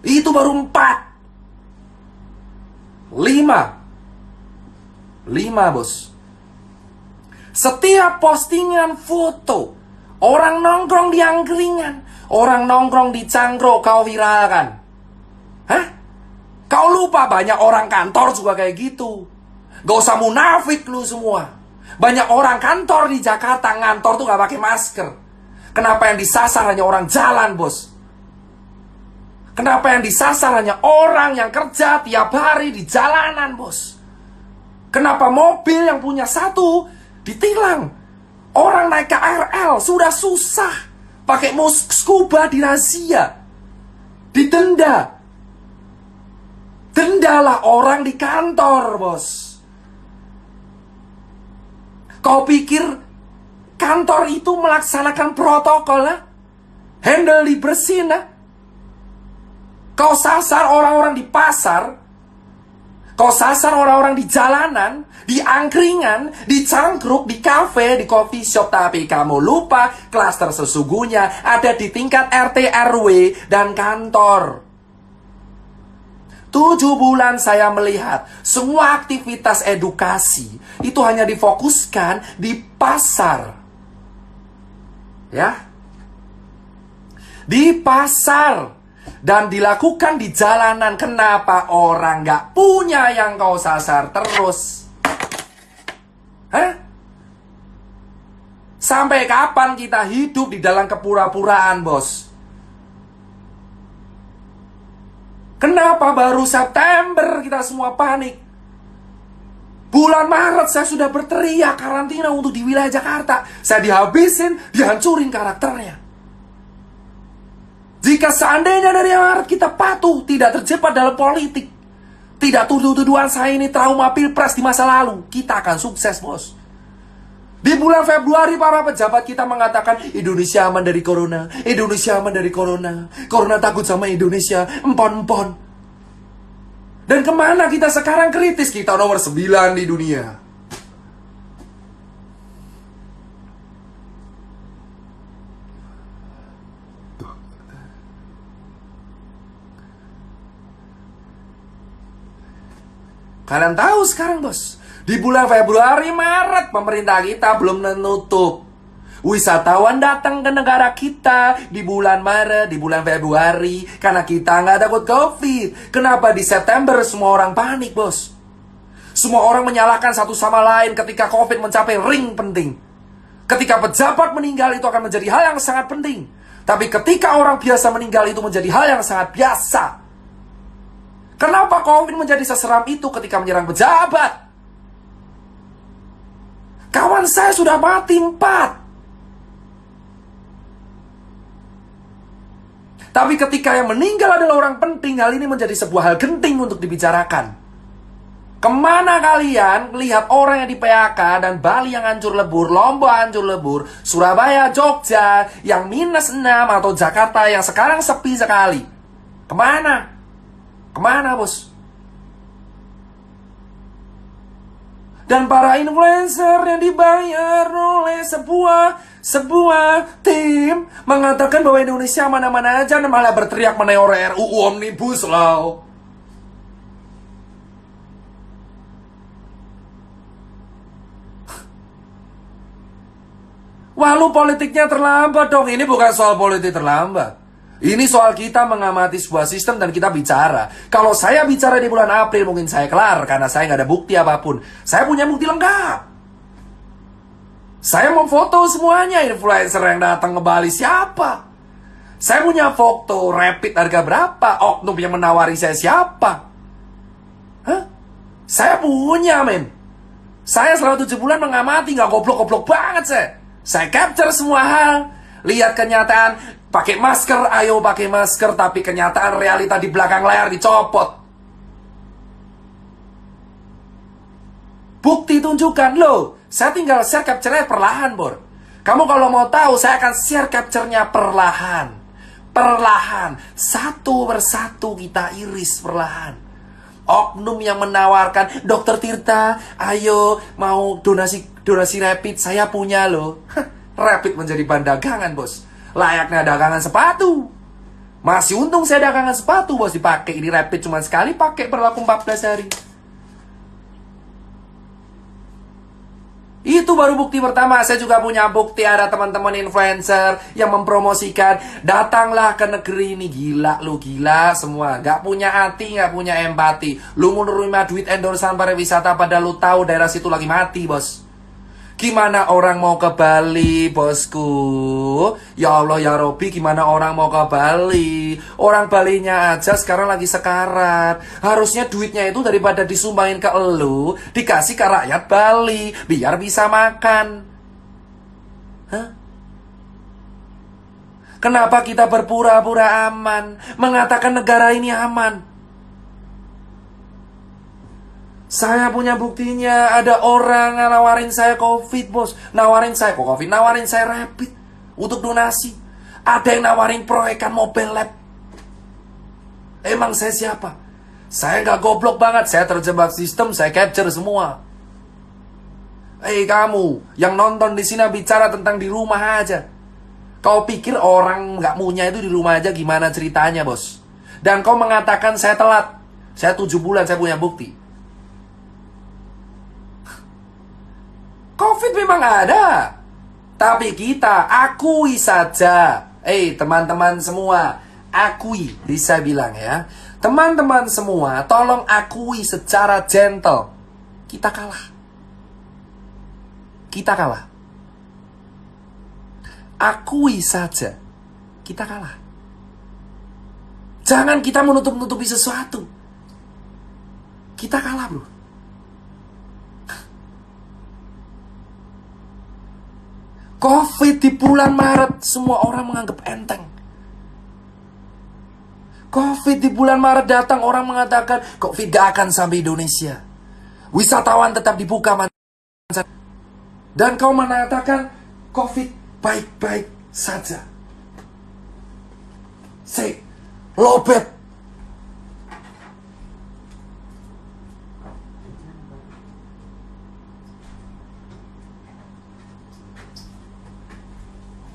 Itu baru 4. 5, bos. Setiap postingan foto, orang nongkrong di angkringan, orang nongkrong di cangkruk, kau viralkan. Hah? Kau lupa banyak orang kantor juga kayak gitu. Gak usah munafik lu semua. Banyak orang kantor di Jakarta ngantor tuh gak pakai masker. Kenapa yang disasar hanya orang jalan, bos? Kenapa yang disasar hanya orang yang kerja tiap hari di jalanan, bos? Kenapa mobil yang punya satu ditilang? Orang naik KRL sudah susah, pakai scuba dirazia, didenda. Dendalah orang di kantor, bos. Kau pikir kantor itu melaksanakan protokol, ha? Handle dibersihin, ha? Kau sasar orang-orang di pasar, kau sasar orang-orang di jalanan, di angkringan, di cangkruk, di kafe, di coffee shop. Tapi kamu lupa klaster sesungguhnya ada di tingkat RT, RW, dan kantor. 7 bulan saya melihat semua aktivitas edukasi itu hanya difokuskan di pasar. Ya. Di pasar. Dan dilakukan di jalanan. Kenapa orang gak punya yang kau sasar terus? Hah? Sampai kapan kita hidup di dalam kepura-puraan, bos? Kenapa baru September kita semua panik? Bulan Maret saya sudah berteriak karantina untuk di wilayah Jakarta. Saya dihabisin, dihancurin karakternya. Jika seandainya dari Maret kita patuh, tidak terjebak dalam politik, tidak tuduh-tuduhan saya ini trauma pilpres di masa lalu, kita akan sukses, bos. Di bulan Februari para pejabat kita mengatakan Indonesia aman dari corona, Indonesia aman dari corona, corona takut sama Indonesia, empon-empon. Dan kemana kita sekarang kritis? Kita nomor 9 di dunia. Kalian tahu sekarang, bos, di bulan Februari, Maret, pemerintah kita belum menutup. Wisatawan datang ke negara kita di bulan Maret, di bulan Februari, karena kita nggak takut COVID. Kenapa di September semua orang panik, bos? Semua orang menyalahkan satu sama lain ketika COVID mencapai ring penting. Ketika pejabat meninggal itu akan menjadi hal yang sangat penting. Tapi ketika orang biasa meninggal itu menjadi hal yang sangat biasa. Kenapa COVID menjadi seseram itu ketika menyerang pejabat? Kawan saya sudah mati 4. Tapi ketika yang meninggal adalah orang penting, hal ini menjadi sebuah hal genting untuk dibicarakan. Kemana kalian lihat orang yang di PHK dan Bali yang hancur lebur, Lombok hancur lebur, Surabaya, Jogja yang -6 atau Jakarta yang sekarang sepi sekali? Kemana? Kemana, bos? Dan para influencer yang dibayar oleh sebuah tim mengatakan bahwa Indonesia mana-mana aja, dan malah berteriak mengenai RUU Omnibus Law. Wah, lu politiknya terlambat dong. Ini bukan soal politik terlambat. Ini soal kita mengamati sebuah sistem dan kita bicara. Kalau saya bicara di bulan April mungkin saya kelar karena saya nggak ada bukti apapun. Saya punya bukti lengkap. Saya mau foto semuanya influencer yang datang ke Bali siapa. Saya punya foto rapid harga berapa. Oknum yang menawari saya siapa. Hah? Saya punya men. Saya selama 7 bulan mengamati, nggak goblok-goblok banget saya. Saya capture semua hal. Lihat kenyataan. Pakai masker, ayo pakai masker. Tapi kenyataan realita di belakang layar dicopot. Bukti tunjukkan. Loh, saya tinggal share capture-nya perlahan, Bor. Kamu kalau mau tahu, saya akan share capture-nya perlahan. Perlahan. Satu persatu kita iris perlahan. Oknum yang menawarkan, Dokter Tirta, ayo mau donasi rapid. Saya punya loh. Rapid menjadi bahan dagangan, bos. Layaknya dagangan sepatu. Masih untung saya dagangan sepatu, bos. Dipakai ini rapid cuma sekali, pakai berlaku 14 hari. Itu baru bukti pertama. Saya juga punya bukti ada teman-teman influencer yang mempromosikan, datanglah ke negeri ini. Gila lu, gila semua. Gak punya hati, gak punya empati. Lu mau nerima duit endorsean pariwisata padahal lu tahu daerah situ lagi mati, bos. Gimana orang mau ke Bali, bosku? Ya Allah, ya Robi, gimana orang mau ke Bali? Orang Balinya aja sekarang lagi sekarat. Harusnya duitnya itu daripada disumbangin ke elu, dikasih ke rakyat Bali, biar bisa makan. Hah? Kenapa kita berpura-pura aman, mengatakan negara ini aman? Saya punya buktinya. Ada orang nawarin saya COVID, bos. Nawarin saya COVID, nawarin saya rapid untuk donasi. Ada yang nawarin proyekan mobile lab. Emang saya siapa? Saya nggak goblok banget. Saya terjebak sistem, saya capture semua. Kamu yang nonton di sini bicara tentang di rumah aja. Kau pikir orang nggak punya itu di rumah aja gimana ceritanya, bos? Dan kau mengatakan saya telat. Saya 7 bulan, saya punya bukti. COVID memang ada, tapi kita akui saja. Teman-teman semua, akui, bisa bilang ya. Teman-teman semua, tolong akui secara gentle. Kita kalah. Kita kalah. Akui saja, kita kalah. Jangan kita menutup-nutupi sesuatu. Kita kalah, bro. COVID di bulan Maret, semua orang menganggap enteng. COVID di bulan Maret datang, orang mengatakan, COVID gak akan sampai Indonesia. Wisatawan tetap dibuka. Dan kau mengatakan, COVID baik-baik saja. Say, lobet.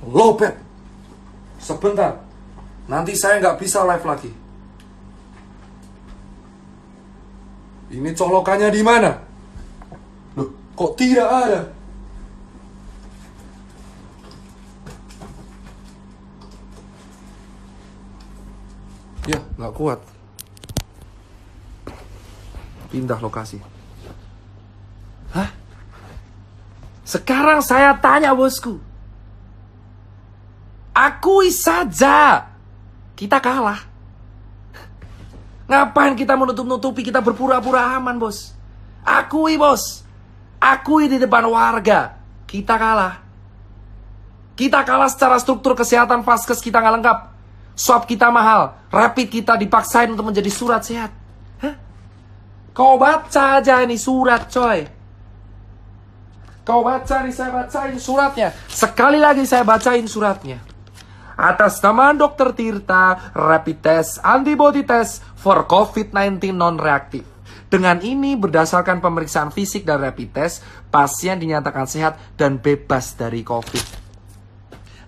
Lobet. Sebentar. Nanti saya nggak bisa live lagi. Ini colokannya di mana? Loh, kok tidak ada? Ya, nggak kuat. Pindah lokasi. Hah? Sekarang saya tanya, bosku. Akui saja, kita kalah. Ngapain kita menutup-nutupi, kita berpura-pura aman, bos. Akui, bos. Akui di depan warga, kita kalah. Kita kalah secara struktur kesehatan, vaskes kita nggak lengkap. Swab kita mahal, rapid kita dipaksain untuk menjadi surat sehat. Hah? Kau baca aja ini surat, coy. Kau baca nih, saya bacain suratnya. Sekali lagi saya bacain suratnya. Atas nama Dr. Tirta, rapid test, antibody test for COVID-19 non-reaktif. Dengan ini, berdasarkan pemeriksaan fisik dan rapid test, pasien dinyatakan sehat dan bebas dari COVID.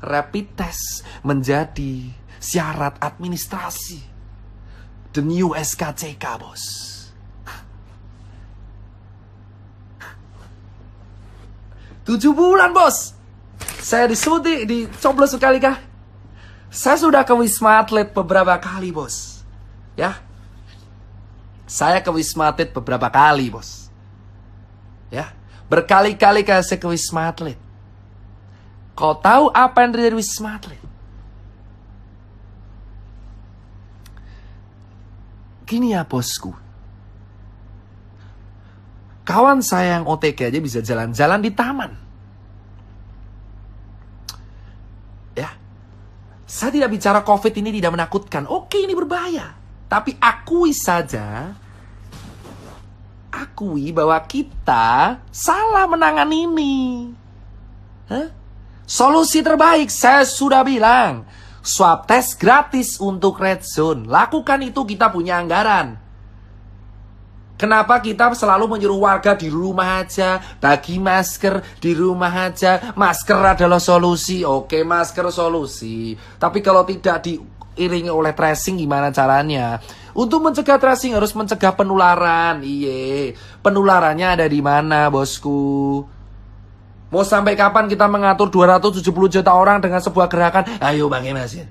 Rapid test menjadi syarat administrasi. The new SKCK, bos. Tujuh bulan, bos. Saya dicoblos sekali kah? Saya sudah ke Wisma Atlet beberapa kali, bos. Ya. Saya ke Wisma Atlet beberapa kali, bos. Ya. Berkali-kali saya ke Wisma Atlet. Kau tahu apa yang terjadi di Wisma Atlet? Gini ya, bosku. Kawan saya yang OTG aja bisa jalan-jalan di taman. Ya. Saya tidak bicara COVID ini tidak menakutkan. Oke, ini berbahaya. Tapi akui saja, akui bahwa kita salah menangani ini. Hah? Solusi terbaik, saya sudah bilang, swab test gratis untuk red zone. Lakukan itu, kita punya anggaran. Kenapa kita selalu menyuruh warga di rumah aja, bagi masker di rumah aja, masker adalah solusi. Oke, masker solusi. Tapi kalau tidak diiringi oleh tracing gimana caranya? Untuk mencegah tracing harus mencegah penularan. Iye, penularannya ada di mana, bosku? Mau sampai kapan kita mengatur 270 juta orang dengan sebuah gerakan? Ayo bagi masker.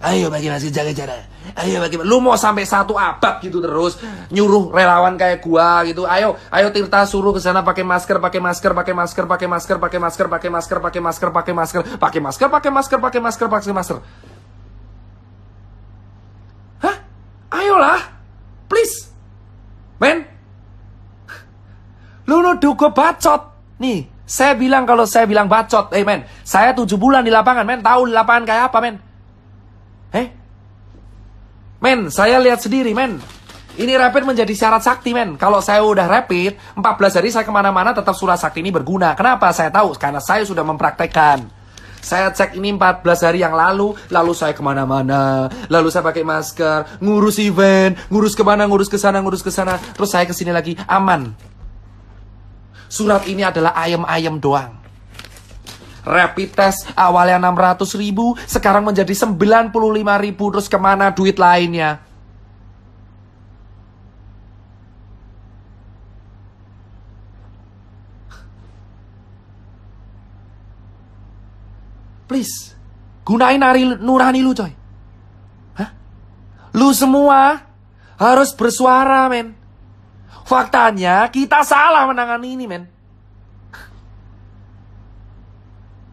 Ayo bagi masker, jaga jarak. Ayo bagi masker. Lu mau sampai 1 abad gitu terus nyuruh relawan kayak gua gitu. Ayo Tirta suruh ke sana pakai masker, pakai masker, pakai masker, pakai masker, pakai masker, pakai masker, pakai masker, pakai masker, pakai masker, pakai masker, pakai masker, pakai masker. Hah? Ayolah. Please. Men. Lu nuduh gua bacot. Nih, saya bilang kalau saya bilang bacot, men, saya 7 bulan di lapangan, men, tahu di lapangan kayak apa, men. Men, saya lihat sendiri, men. Ini rapid menjadi syarat sakti, men. Kalau saya udah rapid, 14 hari saya kemana-mana tetap surat sakti ini berguna. Kenapa? Saya tahu, karena saya sudah mempraktekkan. Saya cek ini 14 hari yang lalu saya kemana-mana, lalu saya pakai masker, ngurus event, ngurus kemana, ngurus ke sana, terus saya kesini lagi, aman. Surat ini adalah ayam-ayam doang. Rapid test awalnya 600.000, sekarang menjadi 95.000, terus kemana duit lainnya? Please, gunain nurani lu, coy. Hah? Lu semua harus bersuara, men. Faktanya kita salah menangani ini, men.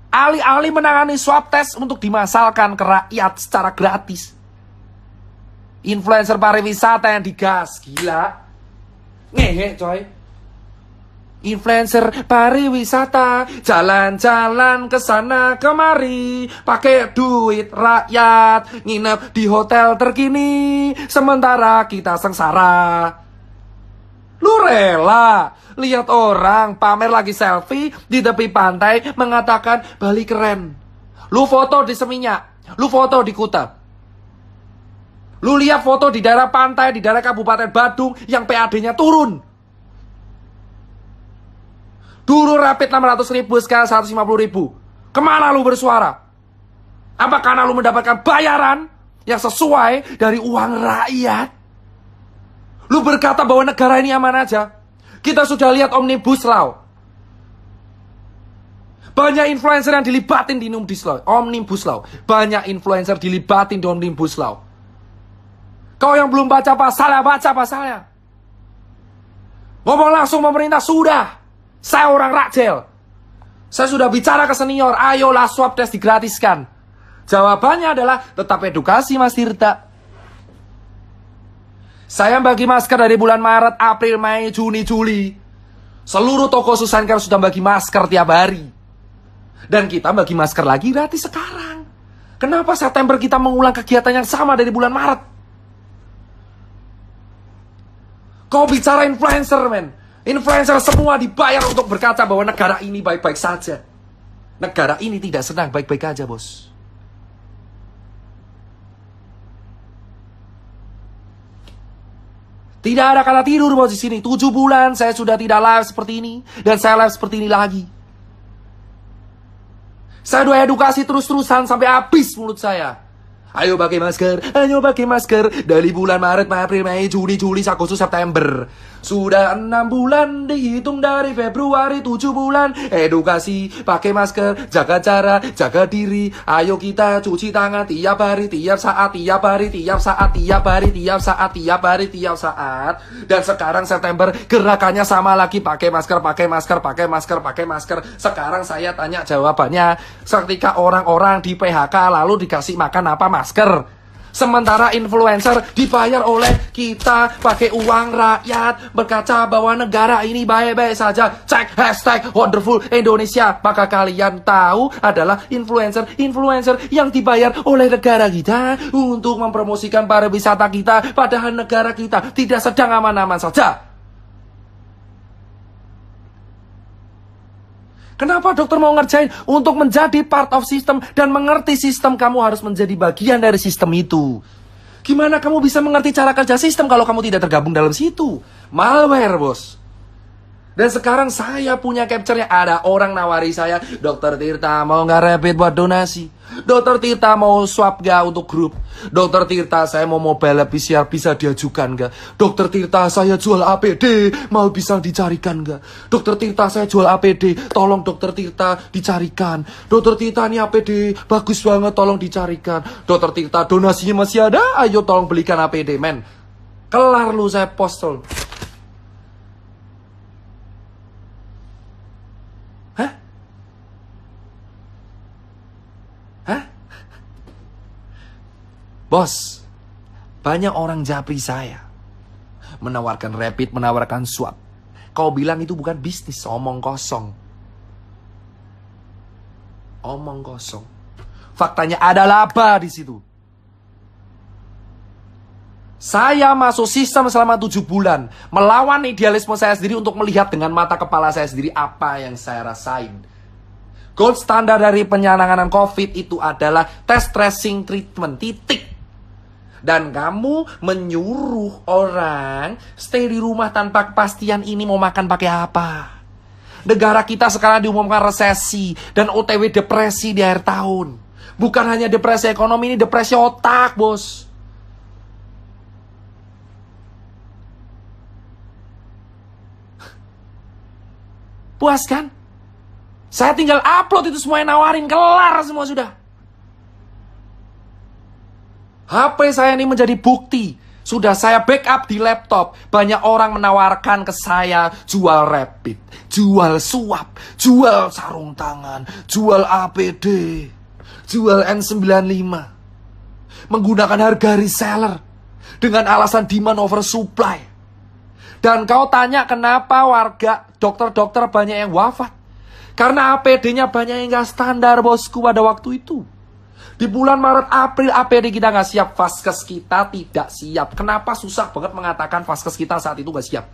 Alih-alih menangani swab test untuk dimasalkan ke rakyat secara gratis. Influencer pariwisata yang digas, gila. Ngehe, coy. Influencer pariwisata, jalan-jalan ke sana kemari, pakai duit rakyat, nginep di hotel terkini, sementara kita sengsara. Lu rela lihat orang pamer lagi selfie di tepi pantai mengatakan Bali keren. Lu foto di Seminyak, lu foto di Kuta. Lu lihat foto di daerah pantai, di daerah Kabupaten Badung yang PAD-nya turun. Dulu rapid 600.000, sekarang 150.000. Kemana lu bersuara? Apa karena lu mendapatkan bayaran yang sesuai dari uang rakyat? Lu berkata bahwa negara ini aman aja. Kita sudah lihat Omnibus Law. Banyak influencer yang dilibatin di Omnibus Law. Banyak influencer dilibatin di Omnibus Law. Kau yang belum baca pasalnya, baca pasalnya. Ngomong langsung pemerintah, sudah. Saya orang Rakjel. Saya sudah bicara ke senior, ayolah swab test digratiskan. Jawabannya adalah tetap edukasi, Mas Tirta. Saya bagi masker dari bulan Maret, April, Mei, Juni, Juli. Seluruh toko Susankar sudah bagi masker tiap hari. Dan kita bagi masker lagi gratis sekarang. Kenapa September kita mengulang kegiatan yang sama dari bulan Maret? Kau bicara influencer, men. Influencer semua dibayar untuk berkata bahwa negara ini baik-baik saja. Negara ini tidak senang baik-baik aja, bos. Tidak ada kata tidur, bos, di sini. 7 bulan saya sudah tidak live seperti ini. Dan saya live seperti ini lagi. Saya udah edukasi terus-terusan sampai habis mulut saya. Ayo pakai masker, ayo pakai masker. Dari bulan Maret, April, Mei, Juni, Juli, Agustus, September. Sudah 6 bulan dihitung dari Februari, 7 bulan. Edukasi, pakai masker, jaga jarak, jaga diri. Ayo kita cuci tangan tiap hari, tiap saat, tiap hari, tiap saat, tiap hari, tiap saat, tiap hari, tiap saat. Dan sekarang September gerakannya sama lagi, pakai masker, pakai masker, pakai masker, pakai masker. Sekarang saya tanya jawabannya. Ketika orang-orang di PHK lalu dikasih makan apa? Masker. Sementara influencer dibayar oleh kita pakai uang rakyat, berkaca bahwa negara ini baik-baik saja. Cek hashtag wonderful Indonesia. Maka kalian tahu adalah influencer yang dibayar oleh negara kita untuk mempromosikan pariwisata kita, padahal negara kita tidak sedang aman-aman saja. Kenapa dokter mau ngerjain? Untuk menjadi part of system dan mengerti sistem, kamu harus menjadi bagian dari sistem itu. Gimana kamu bisa mengerti cara kerja sistem kalau kamu tidak tergabung dalam situ? Malware, bos. Dan sekarang saya punya capture-nya. Ada orang nawari saya, Dokter Tirta mau nggak rapid buat donasi? Dokter Tirta mau swab nggak untuk grup? Dokter Tirta saya mau mobile PCR bisa diajukan nggak? Dokter Tirta saya jual APD, mau bisa dicarikan nggak? Dokter Tirta saya jual APD, tolong Dokter Tirta dicarikan. Dokter Tirta ini APD bagus banget, tolong dicarikan. Dokter Tirta donasinya masih ada, ayo tolong belikan APD, men. Kelar lu saya postal. Bos, banyak orang japri saya. Menawarkan rapid, menawarkan swab. Kau bilang itu bukan bisnis, omong kosong. Omong kosong. Faktanya ada laba di situ. Saya masuk sistem selama 7 bulan. Melawan idealisme saya sendiri untuk melihat dengan mata kepala saya sendiri apa yang saya rasain. Gold standar dari penanganan COVID itu adalah test, tracing, treatment, titik. Dan kamu menyuruh orang stay di rumah tanpa kepastian ini mau makan pakai apa. Negara kita sekarang diumumkan resesi dan OTW depresi di akhir tahun. Bukan hanya depresi ekonomi, ini depresi otak, bos. Puas kan? Saya tinggal upload itu semua yang nawarin, kelar semua sudah. HP saya ini menjadi bukti. Sudah saya backup di laptop. Banyak orang menawarkan ke saya jual rapid, jual swab, jual sarung tangan, jual APD, jual N95. Menggunakan harga reseller dengan alasan demand over supply. Dan kau tanya kenapa warga dokter-dokter banyak yang wafat? Karena APD-nya banyak yang gak standar, bosku, pada waktu itu. Di bulan Maret, April, APD kita nggak siap. Vaskes kita tidak siap. Kenapa susah banget mengatakan vaskes kita saat itu nggak siap?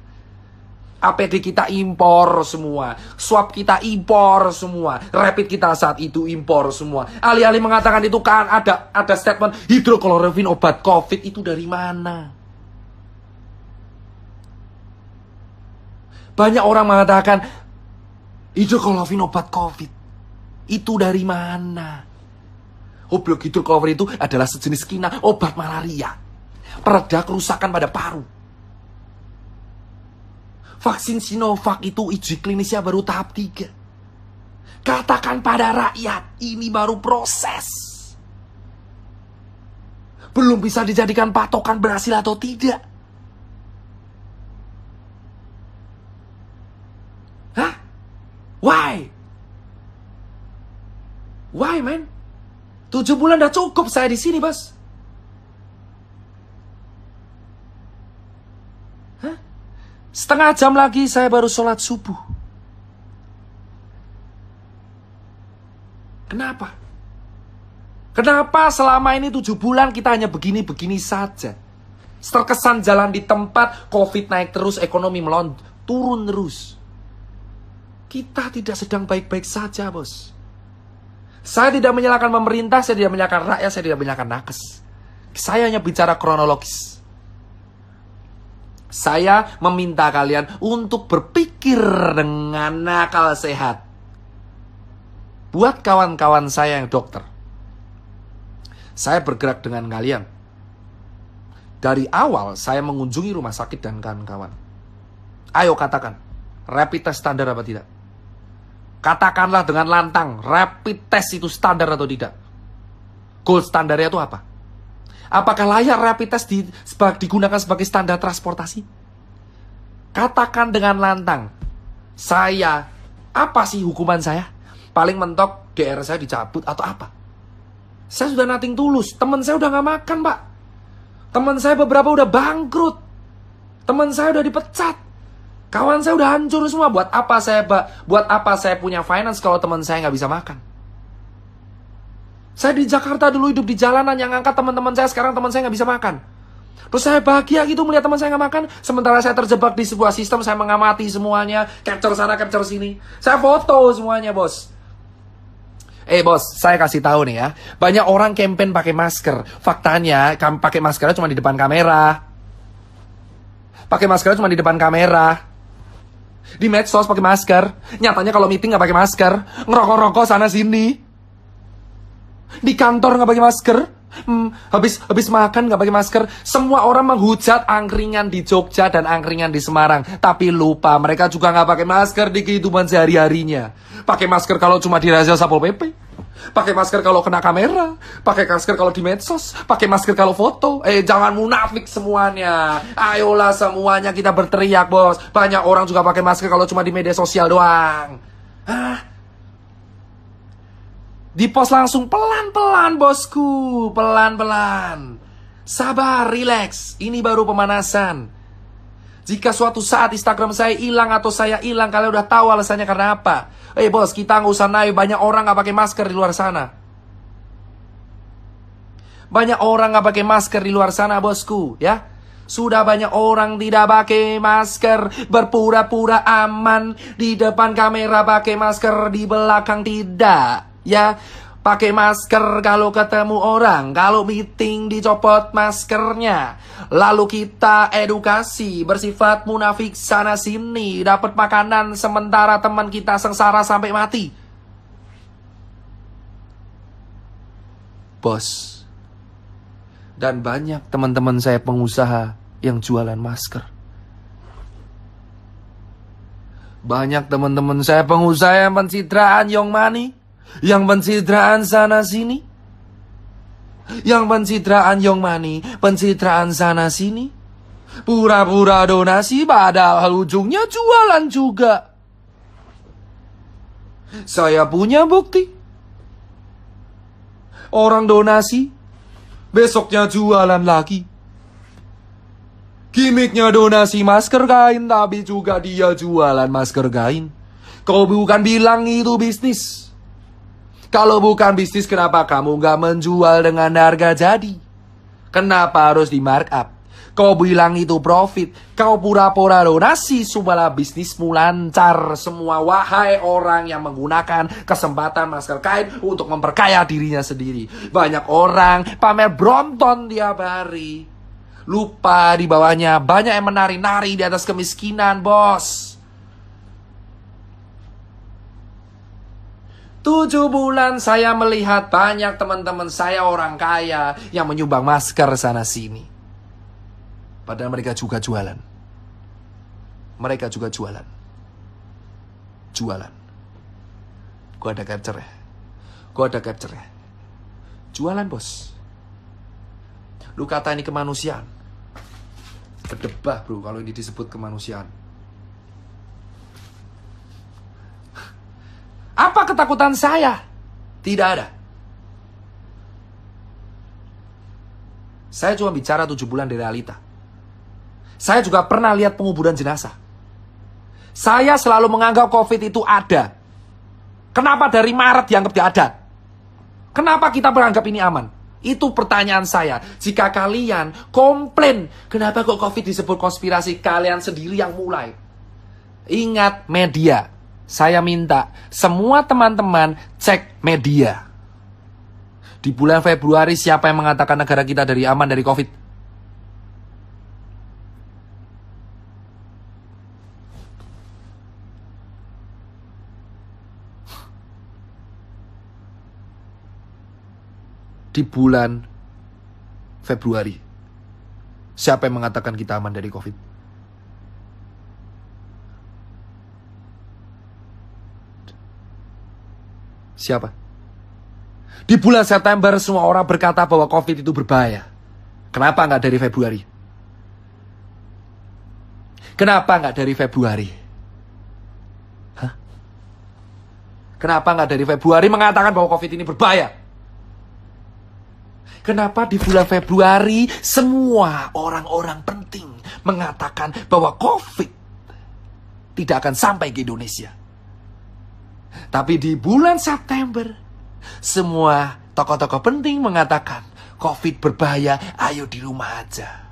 APD kita impor semua. Swab kita impor semua. Rapid kita saat itu impor semua. Alih-alih mengatakan itu kan ada statement hidrokloroquine obat COVID. Itu dari mana? Banyak orang mengatakan hidrokloroquine obat COVID. Itu dari mana? Obat hidrokloroquine itu adalah sejenis kina obat malaria, pereda kerusakan pada paru. Vaksin Sinovac itu uji klinisnya baru tahap 3. Katakan pada rakyat, ini baru proses. Belum bisa dijadikan patokan berhasil atau tidak. Hah? Why? Why, man? 7 bulan udah cukup saya di sini, bos. Hah? Setengah jam lagi saya baru sholat subuh. Kenapa? Kenapa selama ini 7 bulan kita hanya begini-begini saja? Terkesan jalan di tempat, COVID naik terus, ekonomi turun terus. Kita tidak sedang baik-baik saja, bos. Saya tidak menyalahkan pemerintah, saya tidak menyalahkan rakyat, saya tidak menyalahkan nakes. Saya hanya bicara kronologis. Saya meminta kalian untuk berpikir dengan akal sehat. Buat kawan-kawan saya yang dokter, saya bergerak dengan kalian. Dari awal saya mengunjungi rumah sakit dan kawan-kawan. Ayo katakan, rapid test standar apa tidak? Katakanlah dengan lantang, rapid test itu standar atau tidak? Gold standarnya itu apa? Apakah layak rapid test digunakan sebagai standar transportasi? Katakan dengan lantang, apa sih hukuman saya? Paling mentok DR saya dicabut atau apa? Saya sudah nothing tulus, teman saya udah gak makan, Pak. Teman saya beberapa udah bangkrut. Teman saya udah dipecat. Kawan saya udah hancur semua. Buat apa saya punya finance kalau teman saya nggak bisa makan? Saya di Jakarta dulu hidup di jalanan, yang ngangkat teman-teman saya, sekarang teman saya nggak bisa makan. Terus saya bahagia gitu melihat teman saya nggak makan, sementara saya terjebak di sebuah sistem, saya mengamati semuanya, capture sana, capture sini. Saya foto semuanya, bos. Bos, saya kasih tahu nih ya. Banyak orang campaign pakai masker. Faktanya, pakai maskernya cuma di depan kamera. Pakai maskernya cuma di depan kamera. Di medsos pakai masker. Nyatanya kalau meeting nggak pakai masker. Ngerokok-rokok sana sini. Di kantor nggak pakai masker. Habis makan nggak pakai masker. Semua orang menghujat angkringan di Jogja dan angkringan di Semarang. Tapi lupa mereka juga nggak pakai masker di kehidupan sehari-harinya. Pakai masker kalau cuma di razia Satpol PP. Pakai masker kalau kena kamera. Pakai masker kalau di medsos. Pakai masker kalau foto. Jangan munafik semuanya. Ayolah semuanya kita berteriak, bos. Banyak orang juga pakai masker kalau cuma di media sosial doang. Di post langsung pelan-pelan, bosku. Pelan-pelan. Sabar, relax. Ini baru pemanasan. Jika suatu saat Instagram saya hilang atau saya hilang, kalian udah tahu alasannya karena apa. Bos, kita nggak usah naik. Banyak orang nggak pakai masker di luar sana. Banyak orang nggak pakai masker di luar sana, bosku. Ya, sudah banyak orang tidak pakai masker, berpura-pura aman di depan kamera pakai masker, di belakang tidak. Ya, pakai masker kalau ketemu orang, kalau meeting dicopot maskernya. Lalu kita edukasi bersifat munafik sana sini, dapat makanan sementara teman kita sengsara sampai mati. Bos. Dan banyak teman-teman saya pengusaha yang jualan masker. Banyak teman-teman saya pengusaha yang pencitraan Young Money, yang pencitraan sana sini, yang pencitraan Young Money, pencitraan sana sini, pura-pura donasi padahal ujungnya jualan juga. Saya punya bukti. Orang donasi, besoknya jualan lagi. Gimiknya donasi masker kain, tapi juga dia jualan masker kain. Kau bukan bilang itu bisnis? Kalau bukan bisnis, kenapa kamu nggak menjual dengan harga jadi? Kenapa harus di markup? Kau bilang itu profit. Kau pura-pura donasi supaya bisnismu lancar semua. Wahai orang yang menggunakan kesempatan masker kain untuk memperkaya dirinya sendiri. Banyak orang pamer Brompton tiap hari. Lupa di bawahnya banyak yang menari-nari di atas kemiskinan, bos. 7 bulan saya melihat banyak teman-teman saya orang kaya yang menyumbang masker sana sini. Padahal mereka juga jualan. Mereka juga jualan. Jualan. Gua ada capture ya. Gua ada capture ya. Jualan, bos. Lu kata ini kemanusiaan. Berdebah, bro, kalau ini disebut kemanusiaan. Apa ketakutan saya? Tidak ada. Saya cuma bicara 7 bulan dari realita. Saya juga pernah lihat penguburan jenazah. Saya selalu menganggap COVID itu ada. Kenapa dari Maret dianggap tidak ada? Kenapa kita beranggap ini aman? Itu pertanyaan saya. Jika kalian komplain, kenapa kok COVID disebut konspirasi? Kalian sendiri yang mulai. Ingat media. Saya minta semua teman-teman cek media. Di bulan Februari siapa yang mengatakan negara kita aman dari COVID? Di bulan Februari siapa yang mengatakan kita aman dari COVID? Siapa? Di bulan September semua orang berkata bahwa COVID itu berbahaya. Kenapa nggak dari Februari? Kenapa nggak dari Februari? Hah? Kenapa nggak dari Februari mengatakan bahwa COVID ini berbahaya? Kenapa di bulan Februari semua orang-orang penting mengatakan bahwa COVID tidak akan sampai ke Indonesia? Tapi di bulan September, semua tokoh-tokoh penting mengatakan COVID berbahaya, ayo di rumah aja.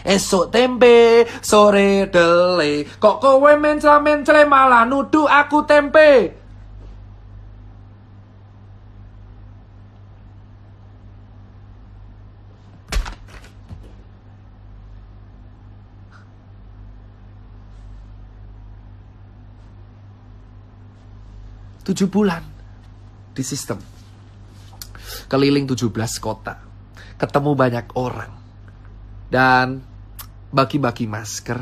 Esok tempe, sore dele, kok kowe mencela-mencela malah nuduh aku tempe. Tujuh bulan di sistem. Keliling 17 kota. Ketemu banyak orang. Dan bagi-bagi masker.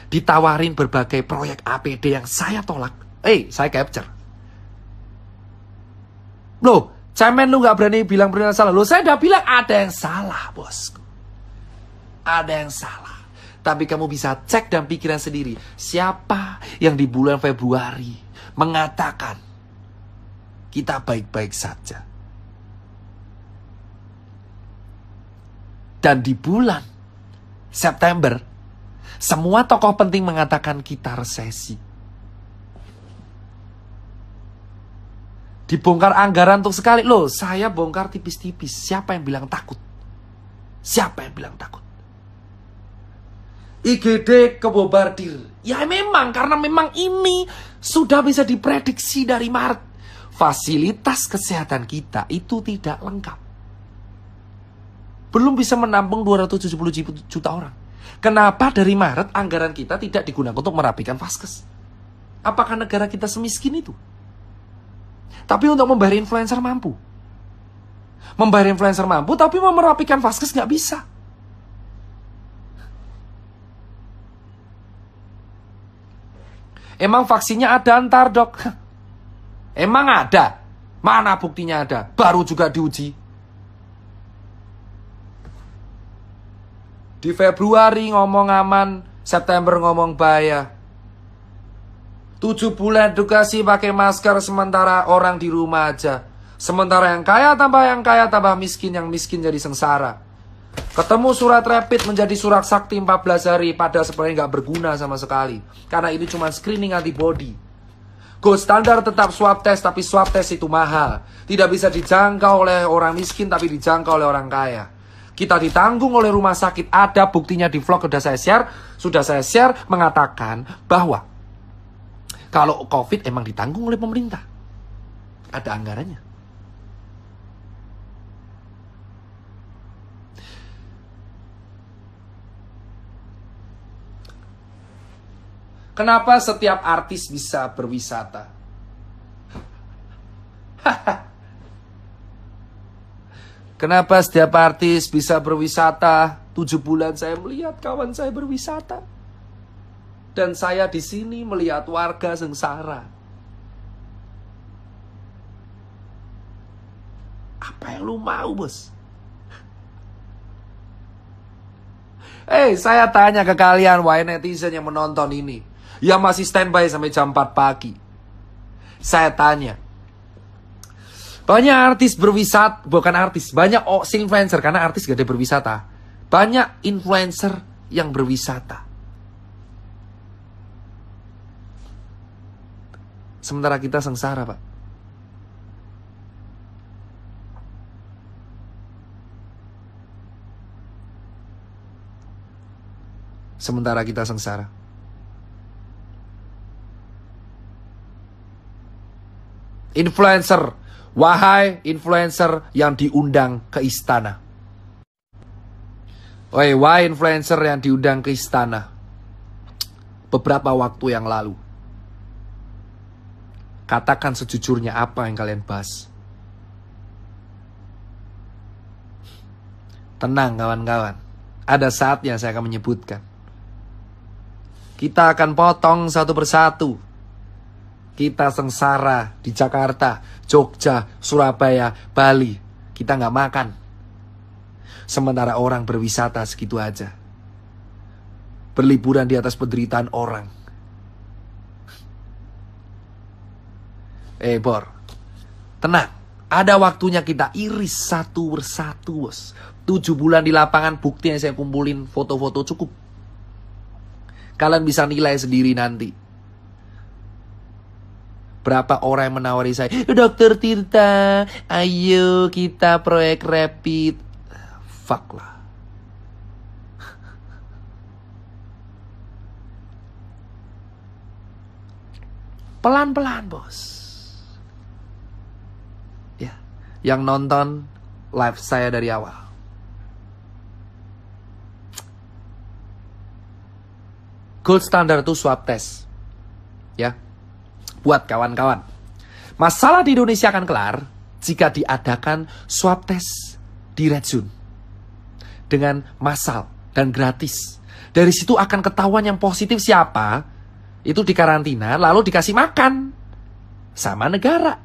Ditawarin berbagai proyek APD yang saya tolak. Saya capture. Loh, cemen lu gak berani bilang benar salah. Loh, saya udah bilang ada yang salah, bosku. Ada yang salah. Tapi kamu bisa cek dan pikiran sendiri. Siapa yang di bulan Februari mengatakan kita baik-baik saja. Dan di bulan September, semua tokoh penting mengatakan kita resesi. Dibongkar anggaran untuk sekali. Loh, saya bongkar tipis-tipis. Siapa yang bilang takut? Siapa yang bilang takut? IGD kebobardir. Ya memang, karena memang ini sudah bisa diprediksi dari Maret. Fasilitas kesehatan kita itu tidak lengkap. Belum bisa menampung 270 juta orang. Kenapa dari Maret anggaran kita tidak digunakan untuk merapikan vaskes? Apakah negara kita semiskin itu? Tapi untuk membayar influencer mampu. Membayar influencer mampu, tapi mau merapikan vaskes nggak bisa. Emang vaksinnya ada antar dok? Emang ada? Mana buktinya ada? Baru juga diuji. Di Februari ngomong aman, September ngomong bahaya. 7 bulan edukasi pakai masker, sementara orang di rumah aja. Sementara yang kaya tambah miskin, yang miskin jadi sengsara. Ketemu surat rapid menjadi surat sakti 14 hari, padahal sebenarnya nggak berguna sama sekali. Karena ini cuma screening antibody. Gold standar tetap swab test, tapi swab test itu mahal. Tidak bisa dijangkau oleh orang miskin, tapi dijangkau oleh orang kaya. Kita ditanggung oleh rumah sakit. Ada buktinya di vlog sudah saya share mengatakan bahwa kalau COVID emang ditanggung oleh pemerintah. Ada anggarannya. Kenapa setiap artis bisa berwisata? Kenapa setiap artis bisa berwisata? 7 bulan saya melihat kawan saya berwisata. Dan saya di sini melihat warga sengsara. Apa yang lu mau, bos? Saya tanya ke kalian, wahai netizen yang menonton ini, yang masih standby sampai jam 4 pagi. Saya tanya, banyak artis berwisata, bukan artis, banyak influencer, karena artis gak ada berwisata. Banyak influencer yang berwisata. Sementara kita sengsara, Pak. Sementara kita sengsara. Influencer, wahai influencer yang diundang ke istana. Wahai influencer yang diundang ke istana. Beberapa waktu yang lalu. Katakan sejujurnya apa yang kalian bahas. Tenang kawan-kawan. Ada saatnya saya akan menyebutkan. Kita akan potong satu persatu. kita sengsara di Jakarta, Jogja, Surabaya, Bali. Kita nggak makan. Sementara orang berwisata segitu aja. Berliburan di atas penderitaan orang. Bor, tenang. Ada waktunya kita iris satu persatu, bos. 7 bulan di lapangan, bukti yang saya kumpulin, foto-foto cukup. Kalian bisa nilai sendiri nanti. Berapa orang yang menawari saya, Dokter Tirta, ayo kita proyek rapid. Fuck lah. Pelan-pelan, bos. Ya, yang nonton live saya dari awal. Gold standard itu swab test. Ya. Buat kawan-kawan. Masalah di Indonesia akan kelar jika diadakan swab test di red zone. Dengan massal dan gratis. Dari situ akan ketahuan yang positif siapa. Itu dikarantina, lalu dikasih makan sama negara.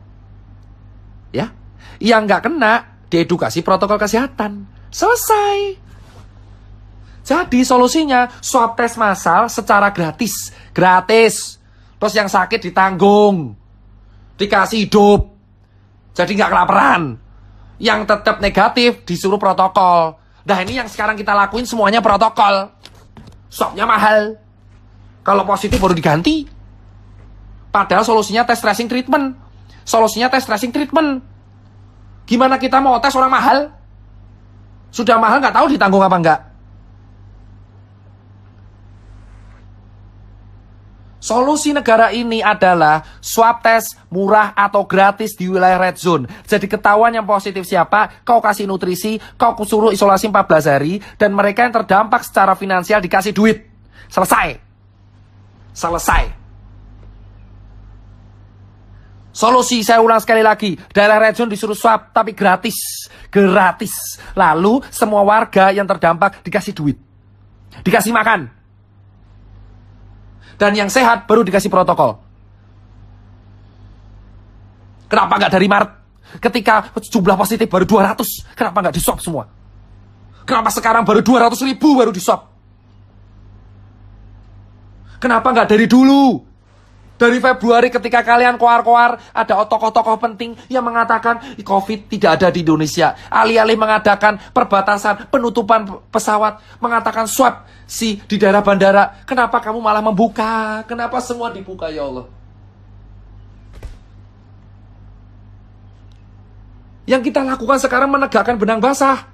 Ya, yang nggak kena diedukasi protokol kesehatan. Selesai. Jadi solusinya swab tes massal secara gratis. Gratis. Terus yang sakit ditanggung. Dikasih hidup. Jadi nggak kelaparan. Yang tetap negatif disuruh protokol. Nah ini yang sekarang kita lakuin semuanya protokol. Swabnya mahal. Kalau positif baru diganti. Padahal solusinya tes tracing treatment. Solusinya tes tracing treatment. Gimana kita mau tes orang mahal? Sudah mahal nggak tahu ditanggung apa enggak. Solusi negara ini adalah swab test murah atau gratis di wilayah red zone. Jadi ketahuan yang positif siapa, kau kasih nutrisi, kau suruh isolasi 14 hari, dan mereka yang terdampak secara finansial dikasih duit. Selesai. Selesai. Solusi, saya ulang sekali lagi, daerah red zone disuruh swab, tapi gratis. Gratis. Lalu semua warga yang terdampak dikasih duit. Dikasih makan. Dan yang sehat baru dikasih protokol. Kenapa nggak dari Maret? Ketika jumlah positif baru 200, kenapa nggak di-swab semua? Kenapa sekarang baru 200.000 baru di-swab? Kenapa nggak dari dulu? Dari Februari ketika kalian koar-koar, ada tokoh-tokoh penting yang mengatakan COVID tidak ada di Indonesia. Alih-alih mengadakan perbatasan, penutupan pesawat, mengatakan swab di daerah bandara. Kenapa kamu malah membuka? Kenapa semua dibuka, ya Allah? Yang kita lakukan sekarang menegakkan benang basah.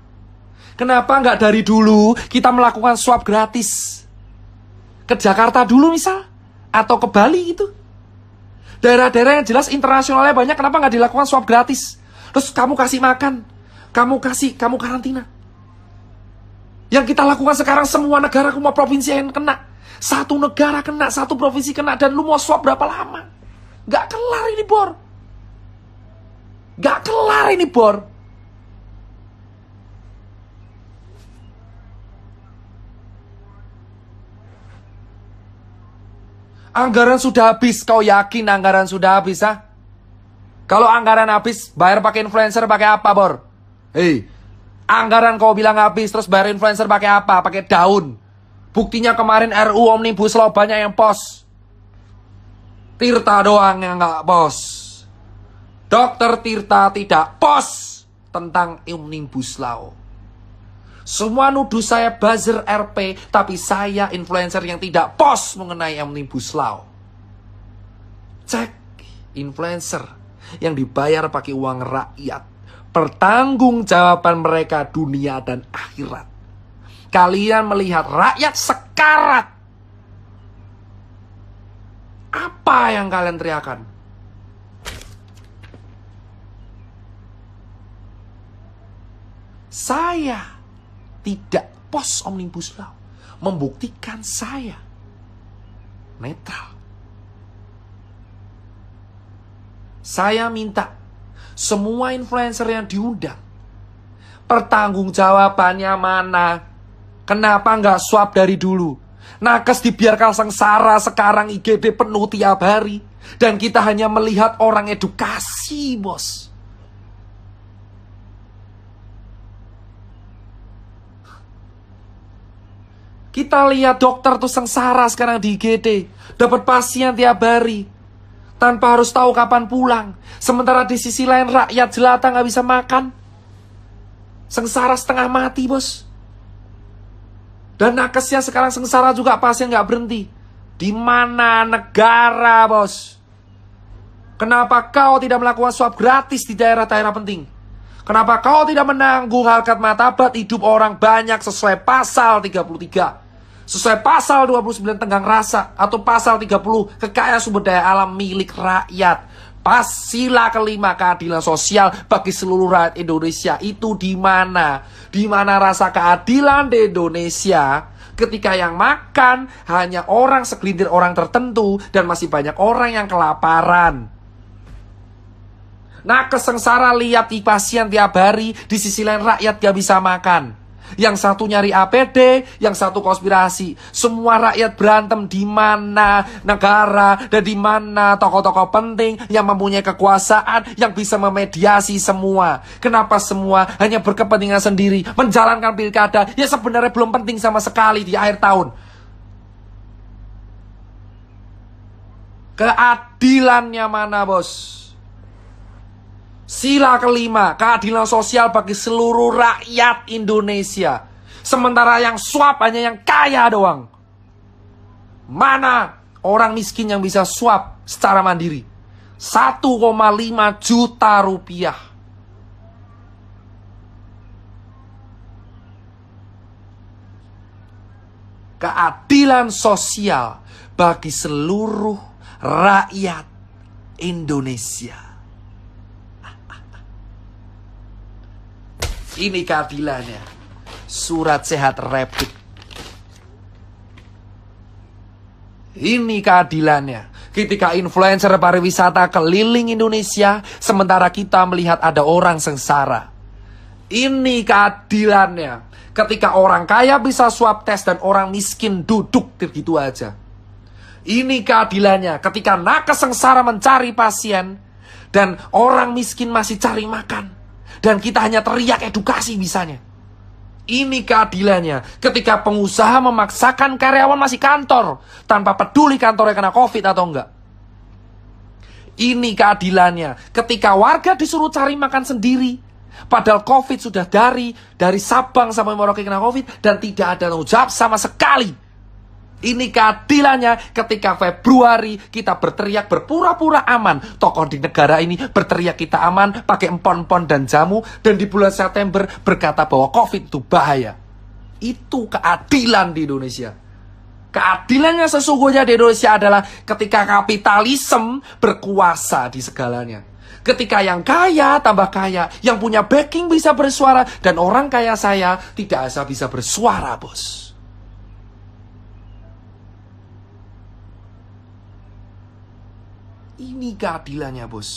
Kenapa nggak dari dulu kita melakukan swab gratis? Ke Jakarta dulu misal, atau ke Bali gitu. Daerah-daerah yang jelas internasionalnya banyak, kenapa nggak dilakukan swab gratis? Terus kamu kasih makan, kamu karantina. Yang kita lakukan sekarang semua negara, semua provinsi yang kena. Satu negara kena, satu provinsi kena, dan lu mau swab berapa lama? Nggak kelar ini, Bor. Nggak kelar ini, Bor. Anggaran sudah habis, kau yakin anggaran sudah habis, ah? Kalau anggaran habis, bayar pakai influencer pakai apa, Bor? Hei, anggaran kau bilang habis, terus bayar influencer pakai apa? Pakai daun. Buktinya kemarin RU Omnibus Law banyak yang pos. Tirta doang yang nggak pos. Dokter Tirta tidak pos tentang Omnibus Law. Semua nuduh saya buzzer RP, tapi saya influencer yang tidak post mengenai Omnibus Law. Cek, influencer yang dibayar pakai uang rakyat. Pertanggungjawaban mereka dunia dan akhirat. Kalian melihat rakyat sekarat. Apa yang kalian teriakan? Saya tidak pos Omnibus Law. Membuktikan saya netral. Saya minta semua influencer yang diundang, pertanggungjawabannya mana? Kenapa nggak swab dari dulu? Nakes dibiarkan sengsara, sekarang IGD penuh tiap hari. Dan kita hanya melihat orang edukasi, bos. Kita lihat dokter tuh sengsara sekarang di IGD. Dapat pasien tiap hari. Tanpa harus tahu kapan pulang. Sementara di sisi lain rakyat jelata nggak bisa makan. Sengsara setengah mati, bos. Dan nakesnya sekarang sengsara juga, pasien nggak berhenti. Di mana negara, bos? Kenapa kau tidak melakukan swab gratis di daerah-daerah penting? Kenapa kau tidak menanggung harkat martabat hidup orang banyak sesuai pasal 33? Sesuai pasal 29 tenggang rasa atau pasal 30 kekayaan sumber daya alam milik rakyat. Sila kelima keadilan sosial bagi seluruh rakyat Indonesia. Itu di mana? Di mana rasa keadilan di Indonesia ketika yang makan hanya orang segelintir orang tertentu dan masih banyak orang yang kelaparan. Nah, kesengsara lihat di pasien tiap hari, di sisi lain rakyat gak bisa makan. Yang satu nyari APD, yang satu konspirasi. Semua rakyat berantem di mana negara dan di mana tokoh-tokoh penting yang mempunyai kekuasaan yang bisa memediasi semua. Kenapa semua hanya berkepentingan sendiri, menjalankan pilkada yang sebenarnya belum penting sama sekali di akhir tahun. Keadilannya mana, bos? Sila kelima, keadilan sosial bagi seluruh rakyat Indonesia. Sementara yang swab hanya yang kaya doang. Mana orang miskin yang bisa swab secara mandiri? 1,5 juta rupiah. Keadilan sosial bagi seluruh rakyat Indonesia. Ini keadilannya. Surat sehat rapid. Ini keadilannya. Ketika influencer pariwisata keliling Indonesia, sementara kita melihat ada orang sengsara. Ini keadilannya. Ketika orang kaya bisa swab tes dan orang miskin duduk begitu aja. Ini keadilannya. Ketika nakes sengsara mencari pasien dan orang miskin masih cari makan. Dan kita hanya teriak edukasi bisanya. Ini keadilannya. Ketika pengusaha memaksakan karyawan masih kantor tanpa peduli kantornya kena COVID atau enggak. Ini keadilannya. Ketika warga disuruh cari makan sendiri. Padahal COVID sudah dari Sabang sampai Merauke kena COVID. Dan tidak ada tanggung jawab sama sekali. Ini keadilannya ketika Februari kita berteriak berpura-pura aman. Tokoh di negara ini berteriak kita aman pakai empon-empon dan jamu. Dan di bulan September berkata bahwa COVID itu bahaya. Itu keadilan di Indonesia. Keadilannya sesungguhnya di Indonesia adalah ketika kapitalisme berkuasa di segalanya. Ketika yang kaya tambah kaya, yang punya backing bisa bersuara. Dan orang kaya saya tidak bisa bersuara, bos. Ini keadilannya, bos.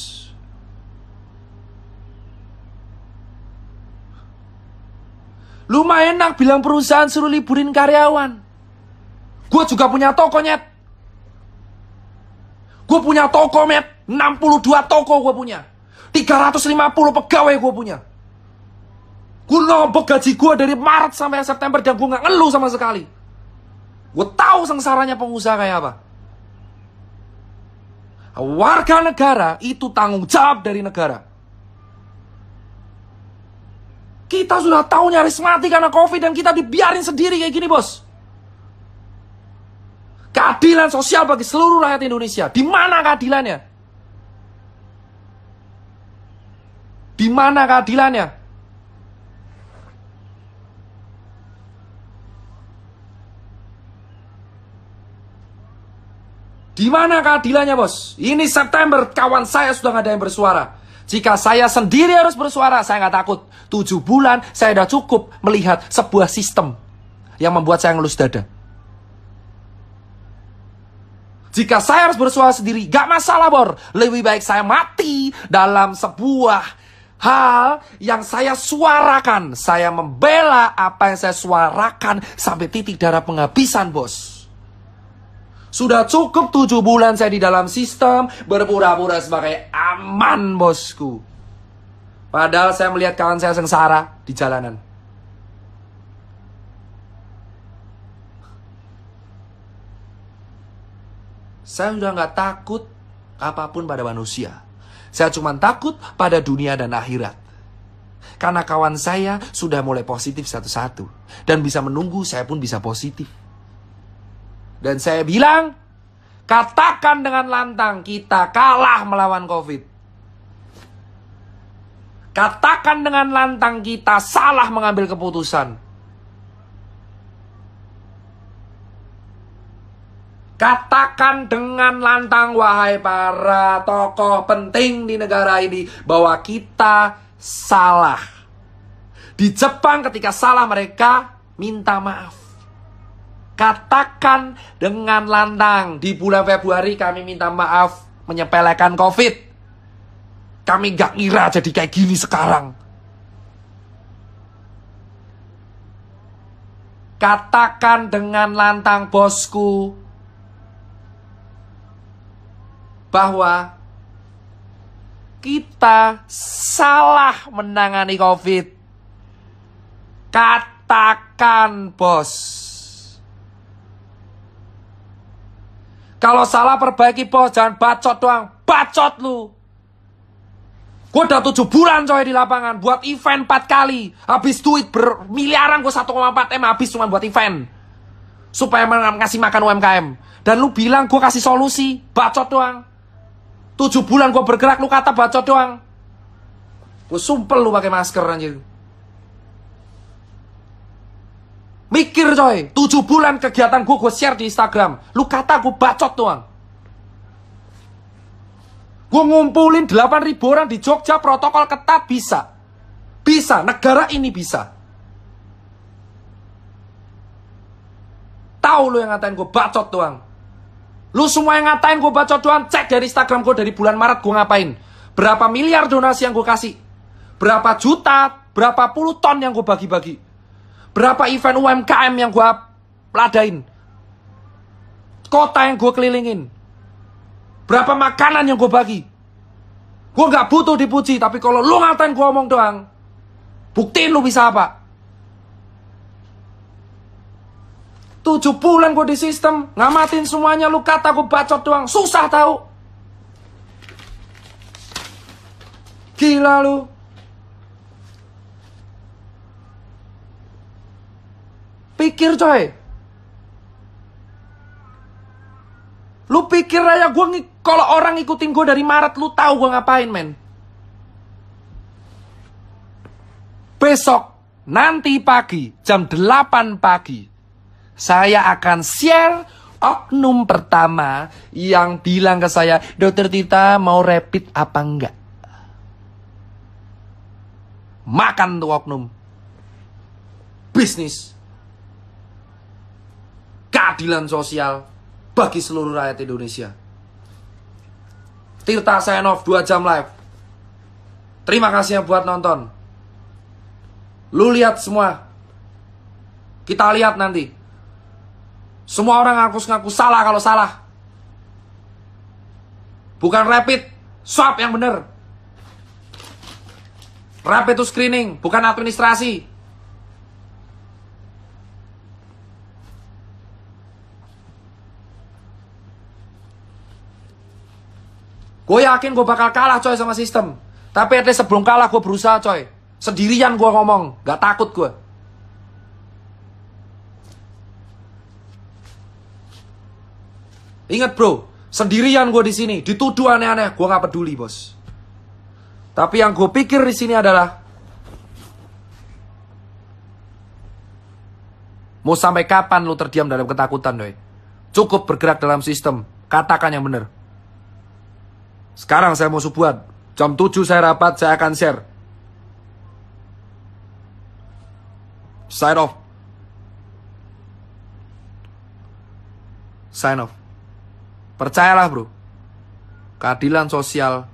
Lumayan enak bilang perusahaan suruh liburin karyawan. Gue juga punya toko, nyet. Gue punya toko, met. 62 toko gue punya. 350 pegawai gue punya. Gue nombok gaji gue dari Maret sampai September dan gue gak ngeluh sama sekali. Gue tahu sengsaranya pengusaha kayak apa. Warga negara itu tanggung jawab dari negara. Kita sudah tahu nyaris mati karena COVID dan kita dibiarin sendiri kayak gini, bos. Keadilan sosial bagi seluruh rakyat Indonesia. Di mana keadilannya? Di mana keadilannya? Di mana keadilannya, bos? Ini September, kawan saya sudah gak ada yang bersuara. Jika saya sendiri harus bersuara, saya gak takut. 7 bulan, saya sudah cukup melihat sebuah sistem yang membuat saya ngelus dada. Jika saya harus bersuara sendiri, gak masalah, bor. Lebih baik saya mati dalam sebuah hal yang saya suarakan. Saya membela apa yang saya suarakan sampai titik darah penghabisan, bos. Sudah cukup 7 bulan saya di dalam sistem, berpura-pura sebagai aman, bosku. Padahal saya melihat kawan saya sengsara di jalanan. Saya sudah nggak takut apapun pada manusia. Saya cuma takut pada dunia dan akhirat. Karena kawan saya sudah mulai positif satu-satu. Dan bisa menunggu saya pun bisa positif. Dan saya bilang, katakan dengan lantang, kita kalah melawan COVID. Katakan dengan lantang, kita salah mengambil keputusan. Katakan dengan lantang, wahai para tokoh penting di negara ini, bahwa kita salah. Di Jepang ketika salah mereka minta maaf. Katakan dengan lantang, di bulan Februari kami minta maaf menyepelekan COVID. Kami gak ngira jadi kayak gini sekarang. Katakan dengan lantang, bosku, bahwa kita salah menangani COVID. Katakan, bos. Kalau salah perbaiki, bos. Jangan bacot doang. Bacot lu. Gue udah 7 bulan coy di lapangan. Buat event 4 kali. Habis duit bermiliaran. Gue 1,4 M habis cuma buat event. Supaya ngasih makan UMKM. Dan lu bilang gue kasih solusi. Bacot doang. 7 bulan gue bergerak. Lu kata bacot doang. Gue sumpel lu pakai masker anjir. Mikir coy, 7 bulan kegiatan gue share di Instagram. Lu kata gue bacot doang. Gue ngumpulin 8.000 orang di Jogja, protokol ketat, bisa. Bisa, negara ini bisa. Tahu lu yang ngatain gue bacot doang. Lu semua yang ngatain gue bacot doang, cek dari Instagram gue dari bulan Maret gue ngapain. Berapa miliar donasi yang gue kasih. Berapa juta, berapa puluh ton yang gue bagi-bagi. Berapa event UMKM yang gue ladain. Kota yang gue kelilingin. Berapa makanan yang gue bagi. Gue gak butuh dipuji. Tapi kalau lu ngatain gue omong doang, buktiin lu bisa apa. 7 bulan gue di sistem, ngamatin semuanya, lu kata gue bacot doang. Susah tahu. Gila lu. Pikir coy. Lu pikir aja kalau orang ngikutin gue dari Maret, lu tahu gue ngapain, men. Besok, nanti pagi, jam 8 pagi, saya akan share oknum pertama yang bilang ke saya, Dokter Tirta mau rapid apa enggak? Makan tuh oknum. Bisnis. Keadilan sosial bagi seluruh rakyat Indonesia. Tirta sign off 2 jam live. Terima kasih yang buat nonton. Lu lihat semua. Kita lihat nanti. Semua orang ngaku salah kalau salah. Bukan rapid, swab yang bener. Rapid itu screening, bukan administrasi. Gue yakin gue bakal kalah coy sama sistem. Tapi at least sebelum kalah gue berusaha coy. Sendirian gue ngomong, gak takut gue. Ingat bro, sendirian gue di sini, dituduh aneh-aneh, gue gak peduli bos. Tapi yang gue pikir di sini adalah, mau sampai kapan lu terdiam dalam ketakutan doi? Cukup bergerak dalam sistem, katakan yang benar. Sekarang saya mau subuhan. Jam 7 saya rapat, saya akan share. Sign off. Sign off. Percayalah bro. Keadilan sosial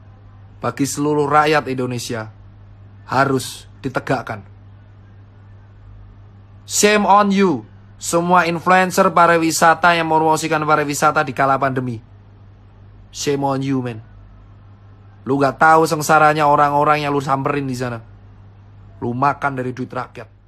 bagi seluruh rakyat Indonesia harus ditegakkan. Shame on you. Semua influencer pariwisata yang mempromosikan pariwisata di kala pandemi. Shame on you, man. Lu gak tahu sengsaranya orang-orang yang lu samperin di sana. Lu makan dari duit rakyat.